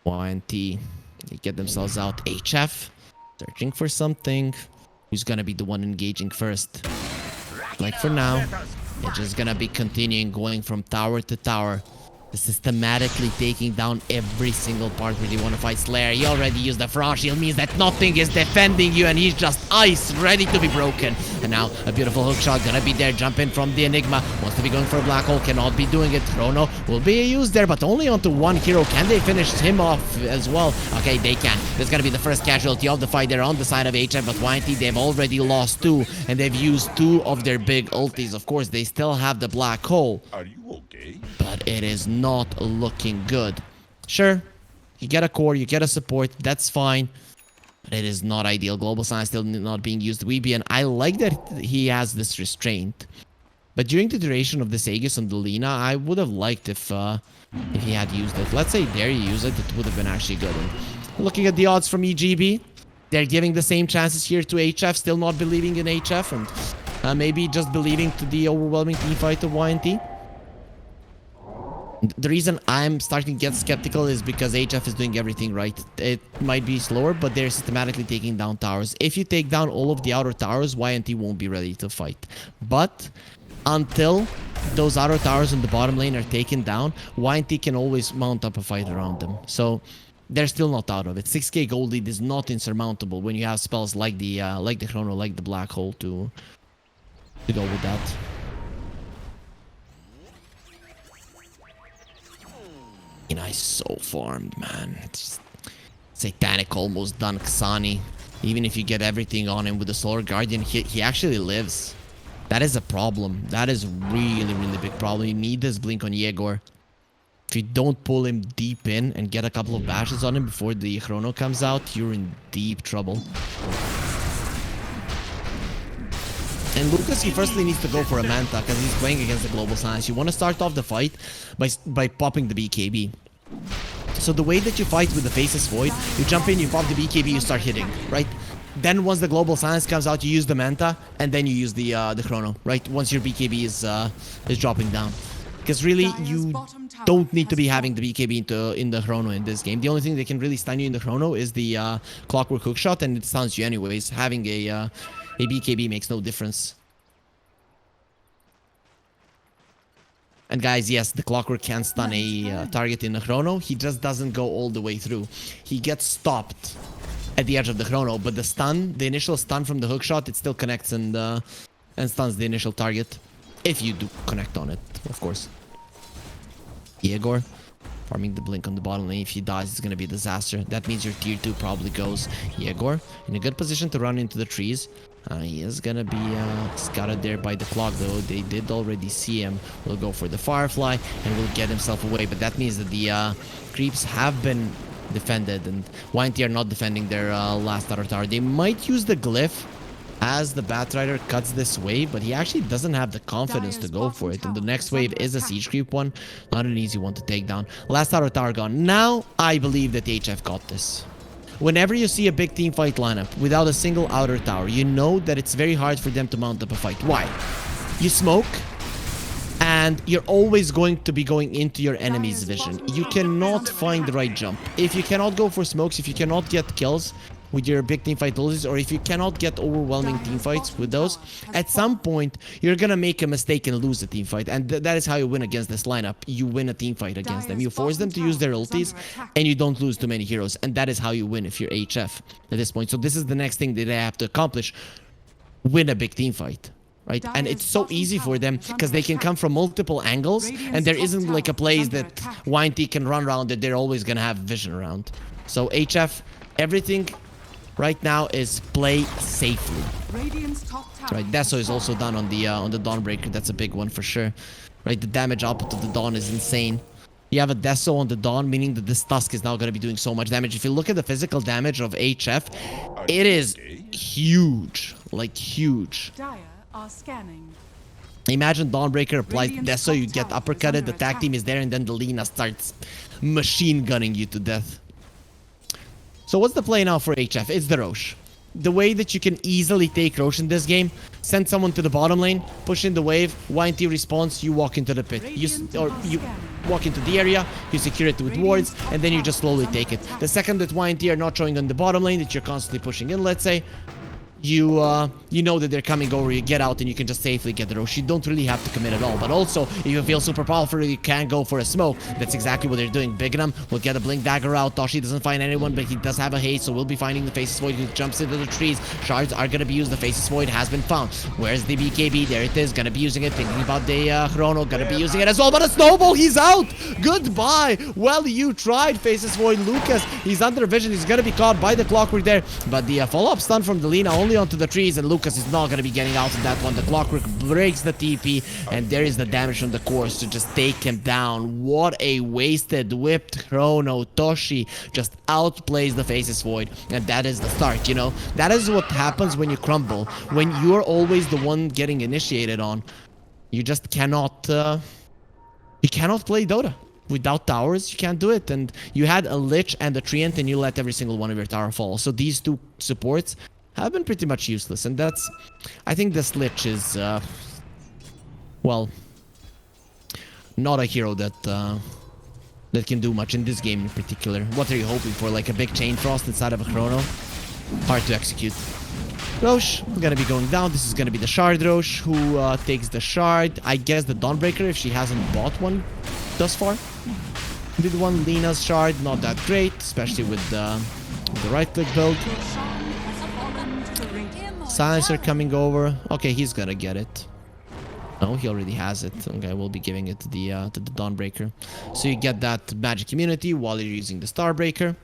YNT, they get themselves out. HF, searching for something. Who's going to be the one engaging first? Like for now, they're just going to be continuing going from tower to tower, systematically taking down every single part where they want to fight. Slayer, he already used the Frost Shield, means that nothing is defending you, and he's just ice, ready to be broken. And now a beautiful hookshot gonna be there, jump in from the Enigma, wants to be going for a black hole, cannot be doing it. Chrono will be used there, but only onto one hero. Can they finish him off as well? Okay, they can. There's gonna be the first casualty of the fight there on the side of HF, but YNT, they've already lost 2, and they've used 2 of their big ultis. Of course, they still have the black hole. Are you okay? But it is not looking good. Sure, you get a core, you get a support, that's fine. But it is not ideal. Global Sign still not being used. Weebian, I like that he has this restraint. But during the duration of this Aegis on the Lina, I would have liked if he had used it. Let's say there you use it, it would have been actually good. And looking at the odds from EGB, they're giving the same chances here to HF, still not believing in HF, and maybe just believing to the overwhelming team fight of YNT. The reason I'm starting to get skeptical is because HF is doing everything right. It might be slower, but they're systematically taking down towers. If you take down all of the outer towers, YNT won't be ready to fight. But until those outer towers in the bottom lane are taken down, YNT can always mount up a fight around them. So they're still not out of it. 6k gold lead is not insurmountable when you have spells like the Chrono, like the Black Hole to go with that. Nice, so farmed, man. It's Satanic almost done. Xani, even if you get everything on him with the Solar Guardian, he actually lives. That is a problem. That is really, really big problem. You need this blink on Yegor. If you don't pull him deep in and get a couple of bashes on him before the chrono comes out, you're in deep trouble. And Lucas, he firstly needs to go for a Manta because he's playing against the Global Science. You want to start off the fight by popping the BKB. So the way that you fight with the Faceless Void, you jump in, you pop the BKB, you start hitting, right? Then once the Global Science comes out, you use the Manta, and then you use the chrono, right? Once your BKB is dropping down. Because really, you don't need to be having the BKB in the chrono in this game. The only thing that can really stun you in the chrono is the Clockwork Hookshot, and it stuns you anyways. Having a BKB makes no difference. And guys, yes, the Clockwork can stun a target in the chrono. He just doesn't go all the way through. He gets stopped at the edge of the chrono, but the stun, the initial stun from the hookshot, it still connects and stuns the initial target. If you do connect on it, of course. Yegor farming the blink on the bottom lane. If he dies, it's going to be a disaster. That means your tier 2 probably goes. Yegor in a good position to run into the trees. He is going to be scouted there by the clock, though. They did already see him. Will go for the Firefly and will get himself away. But that means that the creeps have been defended, and YNT are not defending their last outer tower. They might use the glyph as the Batrider cuts this wave, but he actually doesn't have the confidence to go for it. And the next wave is a siege creep one. Not an easy one to take down. Last outer tower gone. Now, I believe that HF got this. Whenever you see a big team fight lineup without a single outer tower, you know that it's very hard for them to mount up a fight. Why? You smoke, and you're always going to be going into your enemy's vision. You cannot find the right jump. If you cannot go for smokes, if you cannot get kills with your big team fight losses, or if you cannot get overwhelming team fights with those, at some point you're gonna make a mistake and lose a team fight, and that is how you win against this lineup. You win a team fight against them. You force them to use their ultis, and you don't lose too many heroes, and that is how you win if you're HF at this point. So this is the next thing that they have to accomplish: win a big team fight. Right, and it's so easy for them because they can come from multiple angles, and there isn't like a place that YNT can run around that they're always gonna have vision around. So HF, everything right now is play safely. Right, Deso is also done on the Dawnbreaker. That's a big one for sure. Right, the damage output of the Dawn is insane. You have a Deso on the Dawn, meaning that this Tusk is now going to be doing so much damage. If you look at the physical damage of HF, it is huge, like huge. Are scanning. Imagine Dawnbreaker applies Deso, you get uppercutted, the tag team is there, and then the Lina starts machine gunning you to death. So what's the play now for HF? It's the Roche. The way that you can easily take Roche in this game: send someone to the bottom lane, push in the wave, YNT response, you walk into the pit. You walk into the area, you secure it with wards, and then you just slowly take it. The second that YNT are not showing on the bottom lane, that you're constantly pushing in, let's say, you know that they're coming over, you get out and you can just safely get the Roche. You don't really have to commit at all. But also, if you feel super powerful, you can go for a smoke. That's exactly what they're doing. Bignum will get a Blink Dagger out. Toshi doesn't find anyone, but he does have a haste, so we'll be finding the Faceless Void, who jumps into the trees. Shards are going to be used. The Faceless Void has been found. Where's the BKB? There it is. Going to be using it. Thinking about the Chrono. Going to be using it as well. But a Snowball, he's out! Goodbye! Well, you tried, Faceless Void. Lucas, he's under vision. He's going to be caught by the Clockwork there. But the follow-up stun from the Lina only onto the trees, and Lucas is not going to be getting out of that one. The Clockwork breaks the TP, and there is the damage from the course to just take him down. What a wasted whipped Chrono. Toshi just outplays the Faceless Void, and that is the start, you know? That is what happens when you crumble. When you're always the one getting initiated on, you just cannot, you cannot play Dota. Without towers, you can't do it. And you had a Lich and a Treant, and you let every single one of your tower fall. So these two supports have been pretty much useless, and that's... I think this Lich is, well, not a hero that that can do much in this game in particular. What are you hoping for? Like a big Chain Frost inside of a Chrono? Hard to execute. Roche gonna be going down. This is gonna be the Shard Roche, who takes the Shard. I guess the Dawnbreaker, if she hasn't bought one thus far. Did one Lina's Shard, not that great, especially with the right-click build. Silencer coming over. Okay, he's gonna get it. No, he already has it. Okay, we'll be giving it to the Dawnbreaker. So you get that magic immunity while you're using the Starbreaker.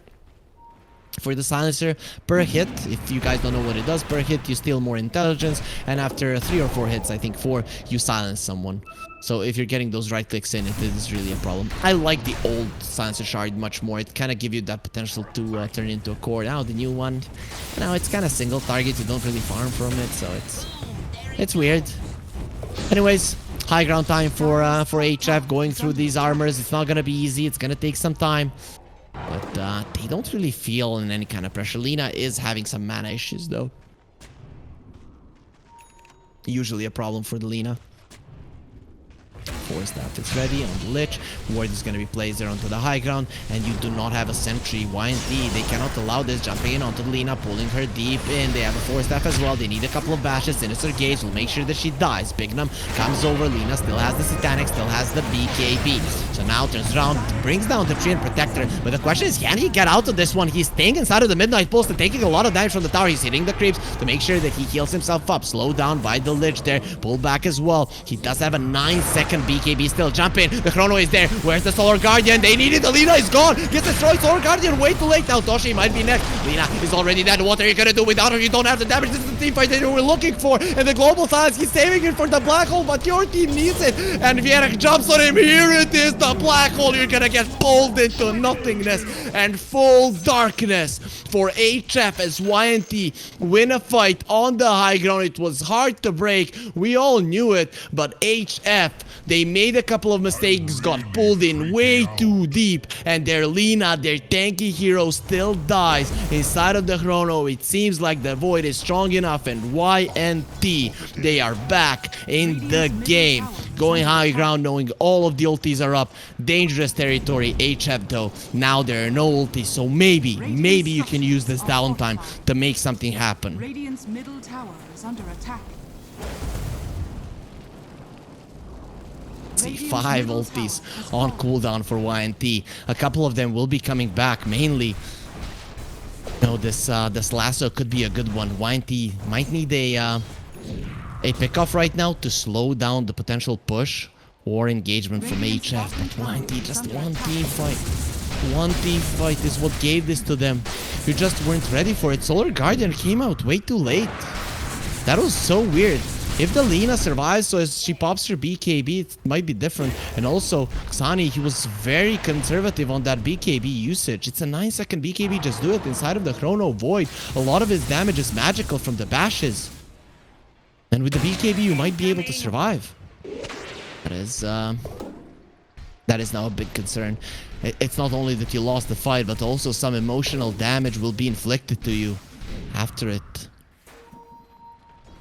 for the silencer. Per hit, if you guys don't know what it does, per hit you steal more intelligence, and after 3 or 4 hits, I think 4, you silence someone. So if you're getting those right clicks in, it is really a problem. I like the old silencer shard much more. It kind of gives you that potential to turn into a core. Now the new one, now it's kind of single target. You don't really farm from it, so it's weird. Anyways, high ground time for HF going through these armors. It's not gonna be easy. It's gonna take some time. But they don't really feel in any kind of pressure. Lina is having some mana issues, though. Usually a problem for the Lina. Force that is ready on the Lich. Ward is going to be placed there onto the high ground, and you do not have a sentry. YNT, they cannot allow this. Jumping in onto the Lina, pulling her deep in. They have a force staff as well. They need a couple of bashes. Sinister Gaze will make sure that she dies. Bignum comes over. Lina still has the Satanic, still has the BKB. So now turns around, brings down the tree and protector. But the question is, can he get out of this one? He's staying inside of the Midnight Pulse and taking a lot of damage from the tower. He's hitting the creeps to make sure that he heals himself up. Slowed down by the Lich there. Pull back as well. He does have a 9-second BKB still. Jump in. The Chrono is there. Where's the Solar Guardian? They need it. The Lina is gone. Gets destroyed. Solar Guardian way too late. Now Toshi might be next. Lina is already dead. What are you gonna do without her? You don't have the damage. This is the team fight that you were looking for. And the global silence, he's saving it for the black hole, but your team needs it. And Vierak jumps on him. Here it is, the black hole. You're gonna get pulled into nothingness and full darkness for HF as YNT win a fight on the high ground. It was hard to break. We all knew it, but HF, they made a couple of mistakes, got pulled in way too deep, and their Lina, their tanky hero, still dies inside of the Chrono. It seems like the Void is strong enough, and YNT, they are back in the game. Going high ground, knowing all of the ultis are up. Dangerous territory. HF though, now there are no ultis, so maybe you can use this downtime to make something happen. Radiant's middle tower is under attack. See, 5 ultis on cooldown for YNT. A couple of them will be coming back, mainly. No, this lasso could be a good one. YNT might need a pickoff right now to slow down the potential push or engagement from HF. But YNT, just one team fight. One team fight is what gave this to them. You just weren't ready for it. Solar Guardian came out way too late. That was so weird. If the Lina survives, so as she pops her BKB, it might be different. And also, Xani, he was very conservative on that BKB usage. It's a 9-second BKB, just do it inside of the Chrono Void. A lot of his damage is magical from the bashes. And with the BKB, you might be able to survive. That is now a big concern. It's not only that you lost the fight, but also some emotional damage will be inflicted to you after it.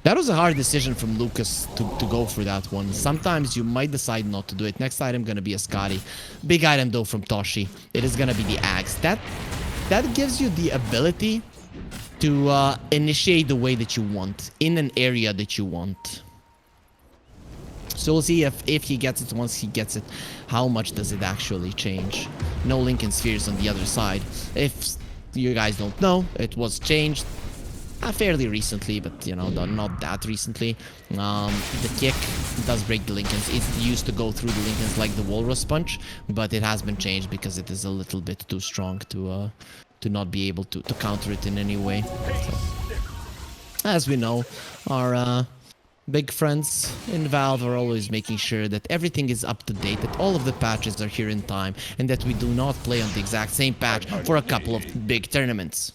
That was a hard decision from Lucas to go for that one. Sometimes you might decide not to do it. Next item gonna be a Scotty. Big item though from Toshi. It is gonna be the Axe. That gives you the ability to initiate the way that you want in an area that you want. So we'll see if he gets it. Once he gets it, how much does it actually change? No Lincoln Spheres on the other side. If you guys don't know, it was changed fairly recently, but you know, not that recently. The kick does break the Lincolns. It used to go through the Lincolns like the Walrus Punch, but it has been changed because it is a little bit too strong to not be able to counter it in any way. So, as we know, our big friends in Valve are always making sure that everything is up to date, that all of the patches are here in time, and that we do not play on the exact same patch for a couple of big tournaments.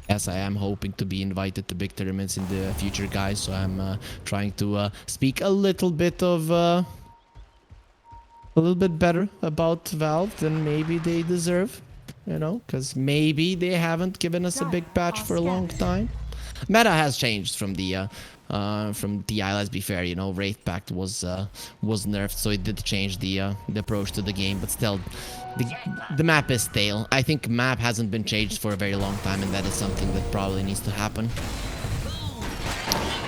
Yes, I am hoping to be invited to big tournaments in the future, guys, so I'm trying to speak a little bit better about Valve than maybe they deserve, you know, because maybe they haven't given us a big patch for a long time. Meta has changed from the TI, let's be fair, you know. Wraith Pact was nerfed, so it did change the approach to the game, but still, the map is stale. I think map hasn't been changed for a very long time, and that is something that probably needs to happen.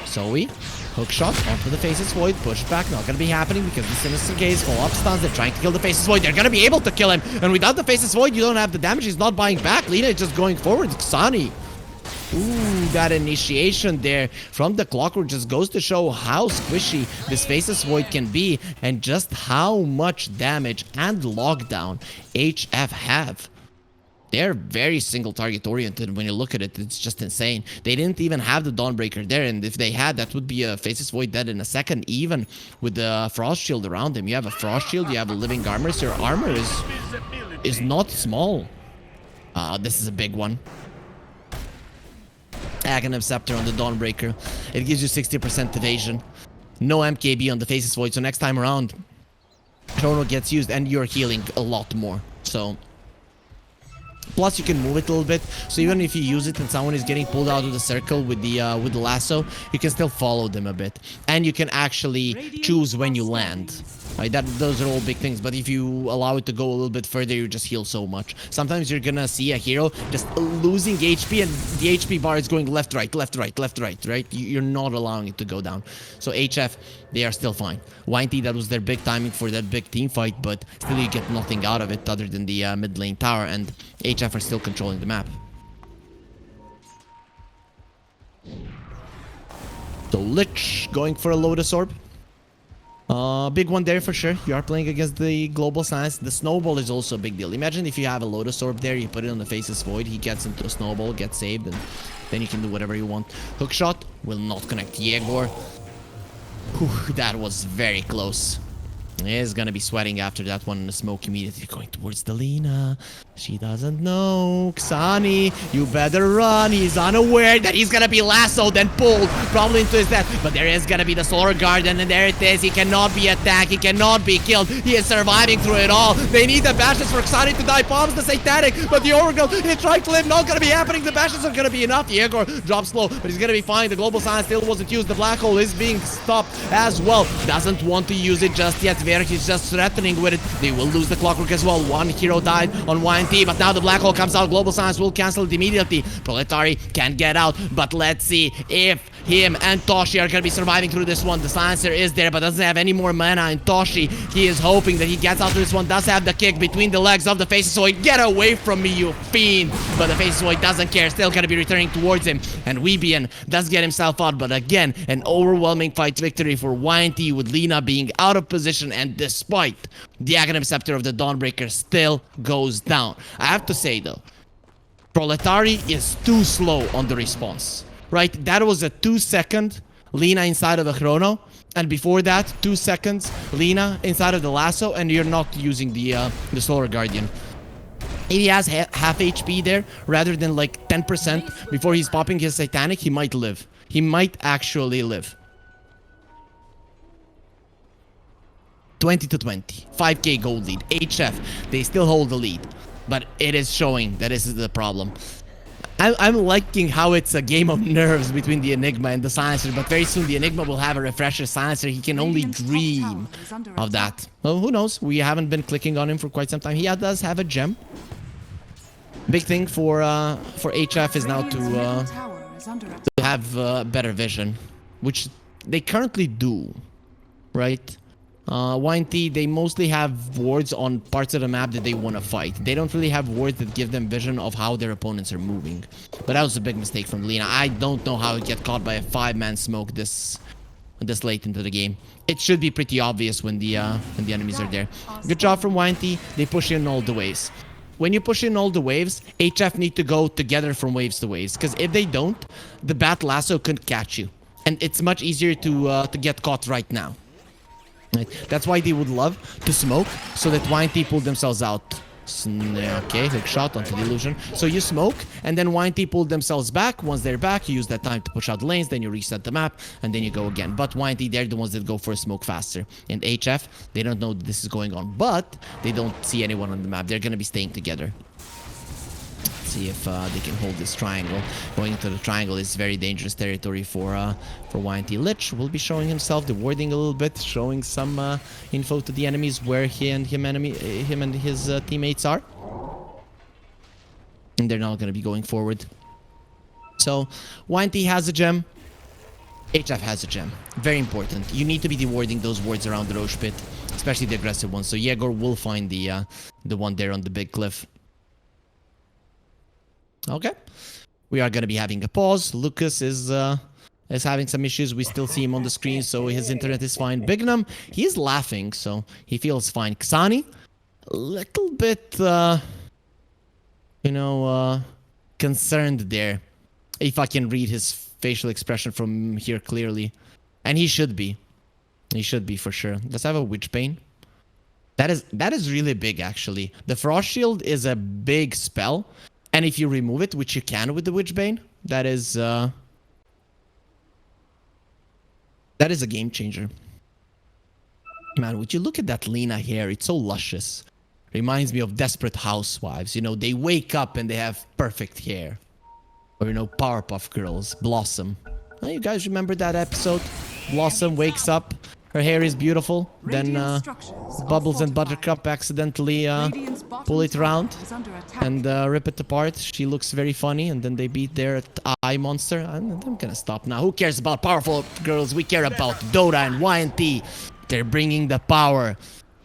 Zoe, hook shot onto the Faceless Void, push back, not gonna be happening because the Sinister Gaze, follow up stuns, they're trying to kill the Faceless Void, they're gonna be able to kill him, and without the Faceless Void, you don't have the damage, he's not buying back. Lina is just going forward. Xani. Ooh, that initiation there from the Clockwork just goes to show how squishy this Faceless Void can be and just how much damage and lockdown HF have. They're very single target oriented. When you look at it, it's just insane. They didn't even have the Dawnbreaker there, and if they had, that would be a Faceless Void dead in a second, even with the Frost Shield around him. You have a Frost Shield, you have a Living Armor, so your armor is not small. This is a big one. Aghanim Scepter on the Dawnbreaker. It gives you 60% evasion. No MKB on the Faceless Void, so next time around, Chrono gets used, and you're healing a lot more. So... plus, you can move it a little bit, so even if you use it and someone is getting pulled out of the circle with the lasso, you can still follow them a bit, and you can actually choose when you land. Right, those are all big things. But if you allow it to go a little bit further, you just heal so much. Sometimes you're gonna see a hero just losing HP, and the HP bar is going left, right, left, right, left, right. Right, you're not allowing it to go down. So HF, they are still fine. YNT, that was their big timing for that big team fight, but still you get nothing out of it other than the mid lane tower, and HF are still controlling the map. So Lich going for a Lotus Orb. Big one there for sure. You are playing against the Global Science. The Snowball is also a big deal. Imagine if you have a Lotus Orb there, you put it on the Faceless Void, he gets into a Snowball, gets saved, and then you can do whatever you want. Hookshot will not connect Yegor. Whew, that was very close. He's gonna be sweating after that one in the smoke immediately, going towards the Lina. She doesn't know. Xani, you better run. He's unaware that he's gonna be lassoed and pulled probably into his death. But there is gonna be the Solar Garden, and there it is. He cannot be attacked. He cannot be killed. He is surviving through it all. They need the bashes for Xani to die. Bombs the Satanic, but the Overgrowth, he tried to live. Not gonna be happening. The bashes are gonna be enough. Yegor drops low, but he's gonna be fine. The Global Science still wasn't used. The Black Hole is being stopped as well. Doesn't want to use it just yet. Verich is just threatening with it. They will lose the Clockwork as well. One hero died on YNT, but now the Black Hole comes out. Global Science will cancel it immediately. Proletari can't get out, but let's see if him and Toshi are gonna be surviving through this one. The Silencer is there, but doesn't have any more mana. And Toshi, he is hoping that he gets out of this one. Does have the kick between the legs of the Faceless Void. Get away from me, you fiend! But the Faceless Void doesn't care. Still gonna be returning towards him. And Weebian does get himself out, but again, an overwhelming fight victory for YNT, with Lina being out of position, and despite the Aghanim Scepter of the Dawnbreaker still goes down. I have to say though, Proletari is too slow on the response. Right, that was a 2-second Lina inside of the Chrono, and before that 2 seconds Lina inside of the lasso, and you're not using the Solar Guardian. If he has half HP there rather than like 10% before he's popping his Satanic, he might live. He might actually live. 20-20, 5k gold lead. HF, they still hold the lead, but it is showing that this is the problem. I'm liking how it's a game of nerves between the Enigma and the Silencer, but very soon the Enigma will have a refresher Silencer. He can only dream of that. Well, who knows? We haven't been clicking on him for quite some time. He does have a gem. Big thing for HF is now to have better vision, which they currently do, right? YNT, they mostly have wards on parts of the map that they want to fight. They don't really have wards that give them vision of how their opponents are moving. But that was a big mistake from Lina. I don't know how it get caught by a 5-man smoke this late into the game. It should be pretty obvious when the enemies are there. Good job from YNT. They push in all the waves. When you push in all the waves, HF need to go together from waves to waves. Because if they don't, the Bat Lasso couldn't catch you. And it's much easier to get caught right now. Right. That's why they would love to smoke, so that YNT pull themselves out. Okay, hook shot onto the illusion. So you smoke, and then YNT pull themselves back. Once they're back, you use that time to push out lanes, then you reset the map, and then you go again. But YNT, they're the ones that go for a smoke faster. And HF, they don't know this is going on, but they don't see anyone on the map. They're gonna be staying together. See if they can hold this triangle. Going into the triangle is very dangerous territory for YNT. Lich will be showing himself, the warding a little bit, showing some info to the enemies where him and his teammates are. And they're now going to be going forward. So YNT has a gem. HF has a gem. Very important. You need to be dewarding those wards around the Roche Pit, especially the aggressive ones. So Yegor will find the one there on the big cliff. Okay, we are going to be having a pause. Lucas is having some issues. We still see him on the screen, so his internet is fine. Bignum, he is laughing, so he feels fine. Xani, a little bit you know, concerned there. If I can read his facial expression from here clearly. And he should be. He should be for sure. Let's have a Witch Bane. That is really big, actually. The Frost Shield is a big spell. And if you remove it, which you can with the Witch Bane, that is a game changer. Man, would you look at that Lena hair? It's so luscious. Reminds me of Desperate Housewives. You know, they wake up and they have perfect hair. Or, you know, Powerpuff Girls, Blossom. Oh, you guys remember that episode? Blossom wakes up, her hair is beautiful, then Bubbles and Buttercup accidentally pull it around and rip it apart. She looks very funny, and then they beat their eye monster. I'm gonna stop now. Who cares about powerful girls? We care about Dota and YNT. They're bringing the power,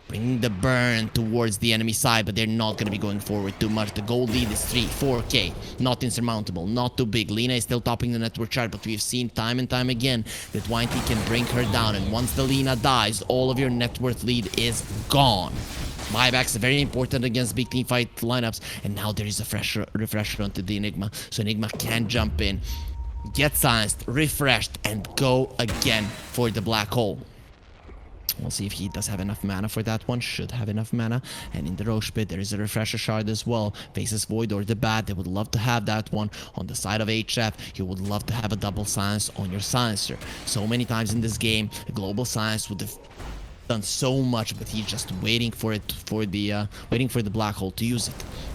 bringing the burn towards the enemy side, but they're not going to be going forward too much. The gold lead is 4K. Not insurmountable, not too big. Lena is still topping the network chart, but we've seen time and time again that YNT can bring her down. And once the Lena dies, all of your net worth lead is gone. Buybacks are very important against big team fight lineups. And now there is a refresher onto the Enigma. So Enigma can jump in, get silenced, refreshed, and go again for the black hole. We'll see if he does have enough mana for that one. Should have enough mana. And in the Roche pit, there is a refresher shard as well. Faces Void or the Bat. They would love to have that one. On the side of HF, you would love to have a double silence on your silencer. So many times in this game, a global silence would have done so much, but he's just waiting for it, waiting for the black hole to use it.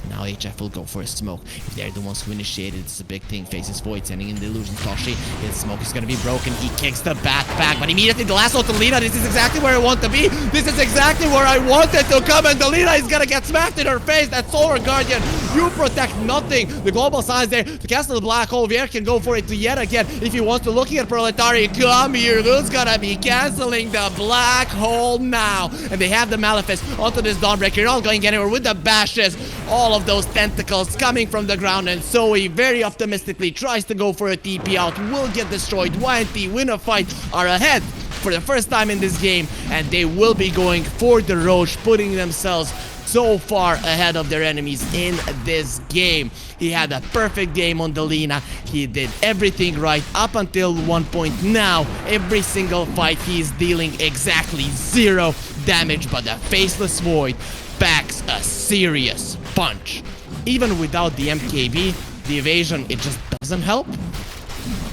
Now HF will go for a smoke. If they're the ones who initiated, it's a big thing. Faces Void, sending in the illusion Toshi. His smoke is gonna be broken. He kicks the bat back, but immediately the last to Lena. This is exactly where I want to be. This is exactly where I wanted to come, and the Lena is gonna get smacked in her face. That Solar Guardian, you protect nothing. The global signs there to castle the black hole. Vier can go for it yet again if he wants to. Looking at Proletariat, come here. Who's gonna be canceling the black hole now? And they have the Malefice onto this Dawnbreaker. You're not going anywhere with the bashes. All of those tentacles coming from the ground, and Zoe very optimistically tries to go for a TP out. Will get destroyed. YNT win a fight, are ahead for the first time in this game, and they will be going for the Roche, putting themselves so far ahead of their enemies in this game. He had a perfect game on the Lena. He did everything right up until one point. Now, every single fight he is dealing exactly 0 damage, but the Faceless Void packs a serious punch. Even without the MKB, the evasion, it just doesn't help.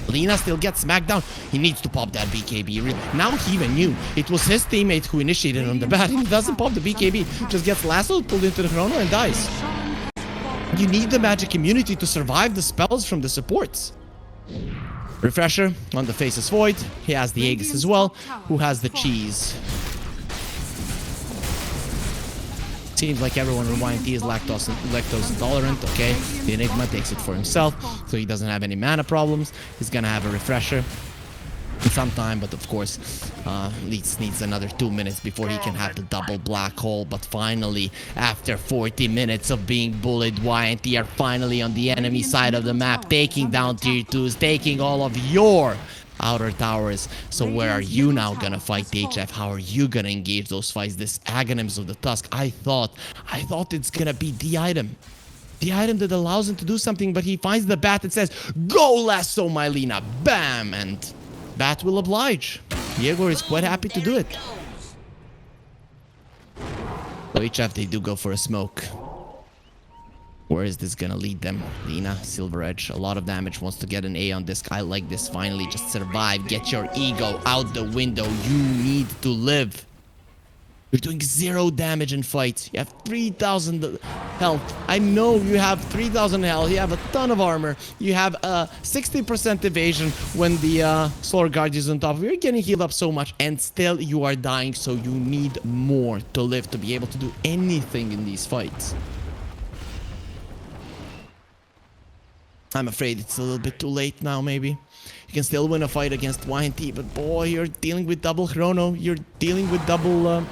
Lena still gets smacked down. He needs to pop that BKB. Now he even knew it was his teammate who initiated on the bat. He doesn't pop the BKB, just gets lassoed, pulled into the chrono, and dies. You need the magic immunity to survive the spells from the supports. Refresher on the Faceless Void. He has the Aegis as well, who has the cheese. Seems like everyone in YNT is lactose intolerant. Okay, the Enigma takes it for himself, so he doesn't have any mana problems. He's gonna have a refresher in some time, but of course, needs another 2 minutes before he can have the double black hole. But finally, after 40 minutes of being bullied, YNT are finally on the enemy side of the map, taking down tier 2s, taking all of your outer towers. So where are you now gonna fight the HF? How are you gonna engage those fights? This Aghanim's of the Tusk. I thought it's gonna be the item that allows him to do something, but he finds the bat and says, "Go lasso my Lena!" Bam! And bat will oblige. Yegor is quite happy to do it. So HF, they do go for a smoke. Where is this gonna lead them? Lena, Silver Edge, a lot of damage, wants to get an A on this. I like this. Finally, just survive. Get your ego out the window. You need to live. You're doing 0 damage in fights. You have 3,000 health. I know you have 3,000 health. You have a ton of armor. You have a 60% evasion when the Solar Guard is on top. You're getting healed up so much, and still you are dying. So you need more to live to be able to do anything in these fights. I'm afraid it's a little bit too late now, maybe. You can still win a fight against YNT, but boy, you're dealing with double chrono. You're dealing with double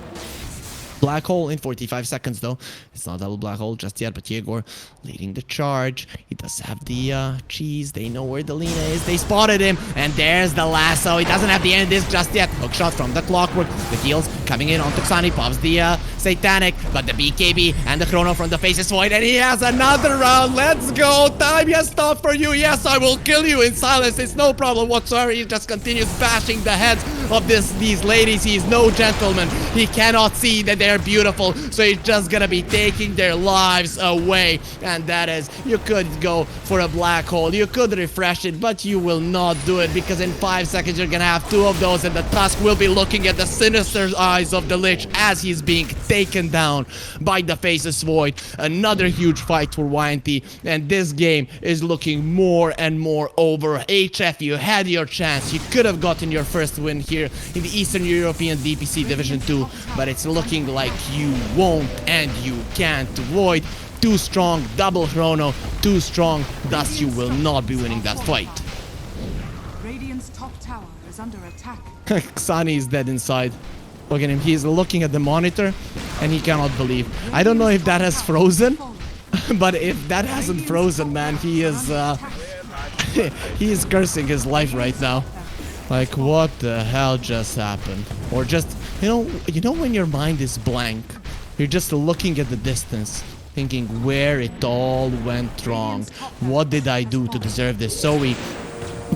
Black hole in 45 seconds though. It's not double black hole just yet, but Yegor leading the charge. He does have the cheese. They know where the Lina is. They spotted him. And there's the lasso. He doesn't have the end of this just yet. Hook shot from the clockwork. The heals coming in on Tuxani. Pops the satanic. Got the BKB and the chrono from the Faceless Void. And he has another round. Let's go. Time has stopped for you. Yes, I will kill you in silence. It's no problem whatsoever. He just continues bashing the heads of these ladies. He's no gentleman. He cannot see that they're beautiful, so he's just gonna be taking their lives away. And that is, you could go for a black hole, you could refresh it, but you will not do it, because in 5 seconds you're gonna have 2 of those, and the Tusk will be looking at the sinister eyes of the Lich as he's being taken down by the Faceless Void. Another huge fight for YNT, and this game is looking more and more over. HF, you had your chance. You could have gotten your first win here in the Eastern European DPC Division 2, but it's looking like you won't and you can't. Void, too strong, double chrono, too strong, thus you will not be winning that fight. Radiant's top tower is under attack. Xani is dead inside. Look at him, he's looking at the monitor and he cannot believe. I don't know if that has frozen, but if that hasn't frozen, man, he is he is cursing his life right now. Like, what the hell just happened? Or just, you know when your mind is blank, you're just looking at the distance, thinking where it all went wrong. What did I do to deserve this? So he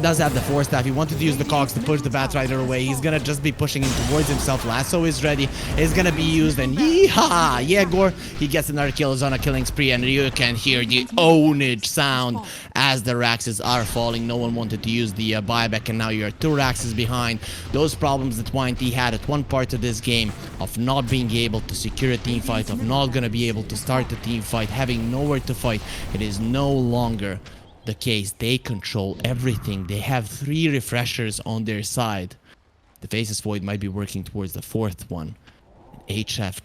does have the Force Staff. He wanted to use the cogs to push the Batrider away. He's gonna just be pushing him towards himself. Lasso is ready. It's gonna be used, and yeehaw! Yegor, he gets another kill. Is on a killing spree, and you can hear the ownage sound as the Raxes are falling. No one wanted to use the buyback, and now you're 2 Raxes behind. Those problems that YNT had at one part of this game, of not being able to secure a team fight, of not gonna be able to start a team fight, having nowhere to fight, it is no longer the case. They control everything. They have 3 refreshers on their side. The Faceless Void might be working towards the 4th one. HF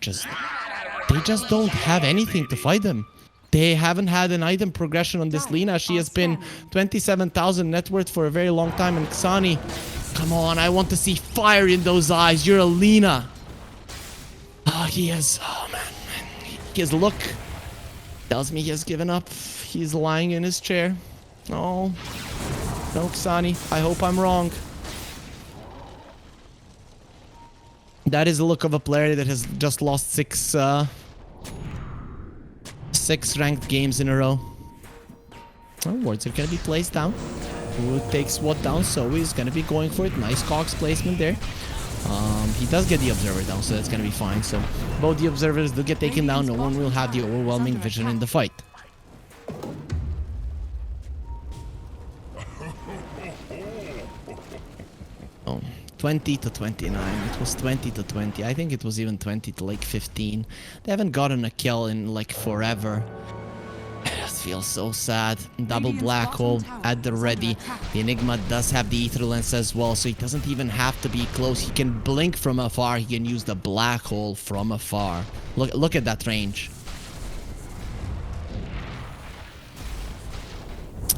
they just don't have anything to fight them. They haven't had an item progression on this Lina. She has been 27,000 net worth for a very long time. And Xani, come on, I want to see fire in those eyes. You're a Lina. Oh man. His look tells me he has given up. He's lying in his chair. Oh, no, Xani. I hope I'm wrong. That is the look of a player that has just lost 6 ranked games in a row. Oh, wards are gonna be placed down. Who takes what down? So he's gonna be going for it. Nice cogs placement there. He does get the Observer down, so that's gonna be fine. So both the Observers do get taken down. No one will have the overwhelming vision in the fight. Oh, 20-29. It was 20-20. I think it was even 20 to like 15. They haven't gotten a kill in like forever. It just feels so sad. Double black hole at the ready. The Enigma does have the Ether Lens as well, so he doesn't even have to be close. He can blink from afar. He can use the black hole from afar. Look at that range.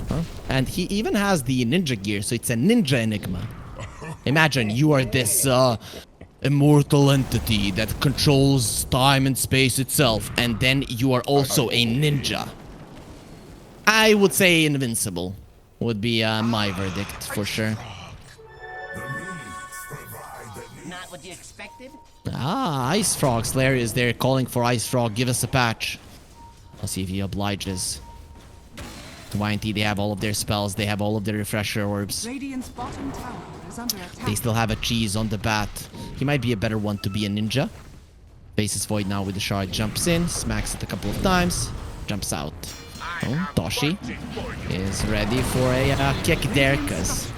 Huh? And he even has the ninja gear, so it's a ninja Enigma. Imagine you are this immortal entity that controls time and space itself, and then you are also a ninja. I would say invincible would be my verdict for sure. Not what you expected? Ah, Ice Frog Slayer is there calling for Ice Frog. Give us a patch. I'll see if he obliges. To YNT, they have all of their spells. They have all of their refresher orbs. Radiant's bottom tower is under attack. They still have a cheese on the bat. He might be a better one to be a ninja. Faceless Void now with the shard. Jumps in, smacks it a couple of times, jumps out. Oh, Toshi is ready for a kick there, because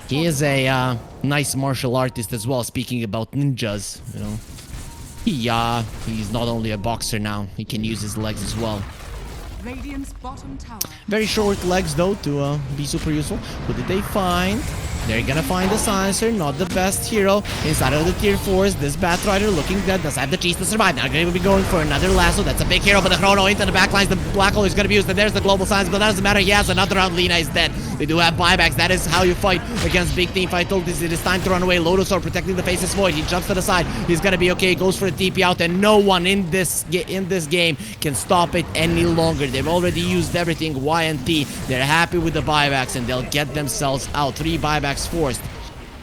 he is a nice martial artist as well. Speaking about ninjas, you know. He's not only a boxer now, he can use his legs as well. Radiant's bottom tower. Very short legs though to be super useful. Who did they find? They're gonna find the Silencer, not the best hero. Inside of the tier 4s, this Batrider looking dead, does have the cheese to survive. Now gonna be going for another lasso, that's a big hero, but the chrono into the backlines, the black hole is gonna be used, and there's the global silence, but that doesn't matter, he has another round, Lina is dead. They do have buybacks, that is how you fight against big team fight. It is time to run away. Lotusaur protecting the Faceless Void, he jumps to the side, he's gonna be okay, goes for the TP out, and no one in this game can stop it any longer. They've already used everything. YNT, they're happy with the buybacks, and they'll get themselves out. 3 buybacks forced.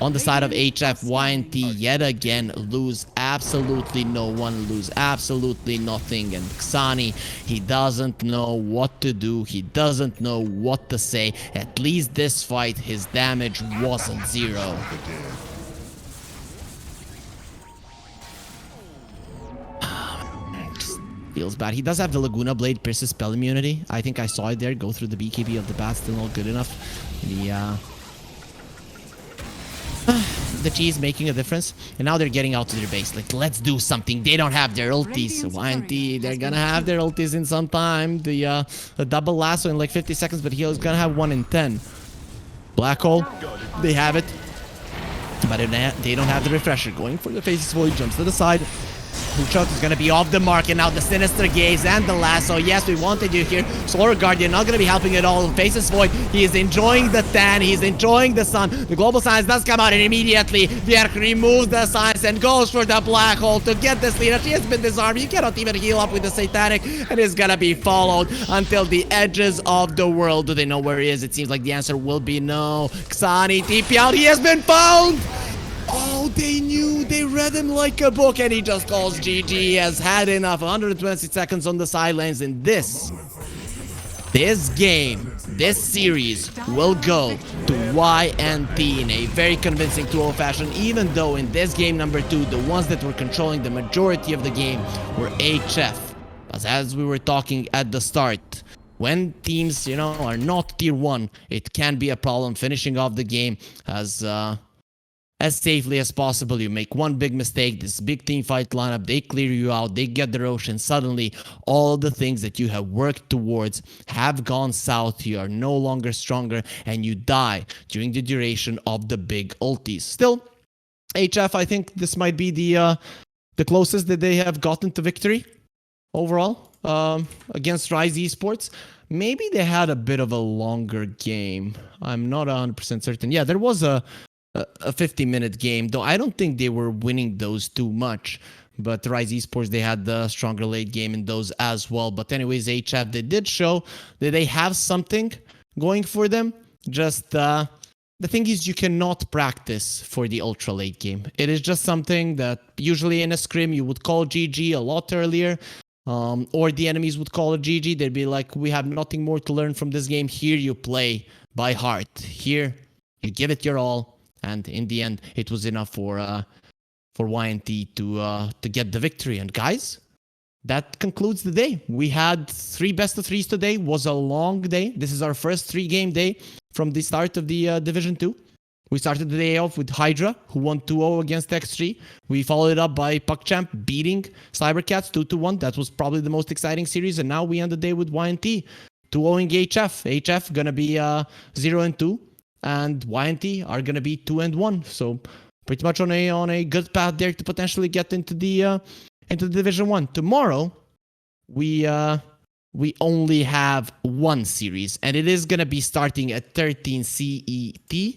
On the side of HF, YNT yet again lose absolutely no one, lose absolutely nothing. And Xani, he doesn't know what to do, he doesn't know what to say. At least this fight, his damage wasn't 0. Just feels bad. He does have the Laguna Blade Pierce's spell immunity. I think I saw it there. Go through the BKB of the bat, still not good enough. The cheese making a difference, and now they're getting out to their base. Like, let's do something. They don't have their ultis, so YNT, they're gonna have their ultis in some time. The double lasso in like 50 seconds, but he's gonna have 1 in 10. Black hole, they have it, but they don't have the refresher. Going for the Faceless Void, jumps to the side. Hookshot is going to be off the mark, and now the Sinister Gaze and the Lasso. Yes, we wanted you here. Solar Guardian not going to be helping at all. Faceless Void, he is enjoying the tan, he's enjoying the sun. The Global Science does come out, and immediately Bjerk removes the Science and goes for the Black Hole to get this leader. She has been disarmed. You cannot even heal up with the Satanic, and is going to be followed until the edges of the world. Do they know where he is? It seems like the answer will be no. Xani, TP out. He has been found! Oh, they knew, they read him like a book, and he just calls GG. He has had enough. 120 seconds on the sidelines, and this game, this series will go to YNT in a very convincing 2-0 fashion, even though in this game number 2, the ones that were controlling the majority of the game were HF. As we were talking at the start, when teams, you know, are not tier 1, it can be a problem finishing off the game as safely as possible. You make one big mistake, this big team fight lineup, they clear you out, they get the rush, and suddenly all the things that you have worked towards have gone south. You are no longer stronger, and you die during the duration of the big ultis. Still, HF, I think this might be the closest that they have gotten to victory overall against Rise Esports. Maybe they had a bit of a longer game. I'm not 100% certain. Yeah, there was a 50-minute game, though I don't think they were winning those too much. But Rise Esports, they had the stronger late game in those as well. But anyways, HF, they did show that they have something going for them. Just the thing is, you cannot practice for the ultra late game. It is just something that usually in a scrim you would call GG a lot earlier. Or the enemies would call it GG. They'd be like, we have nothing more to learn from this game. Here you play by heart. Here you give it your all. And in the end, it was enough for YNT to get the victory. And guys, that concludes the day. We had 3 best of 3s today. It was a long day. This is our first 3-game day from the start of the Division 2. We started the day off with Hydra, who won 2-0 against X3. We followed it up by PuckChamp beating Cybercats 2-1. That was probably the most exciting series. And now we end the day with YNT 2-0ing HF. HF gonna be 0-2. And YNT are gonna be 2-1, so pretty much on a good path there to potentially get into the Division 1. Tomorrow, we only have one series, and it is gonna be starting at 13 CET.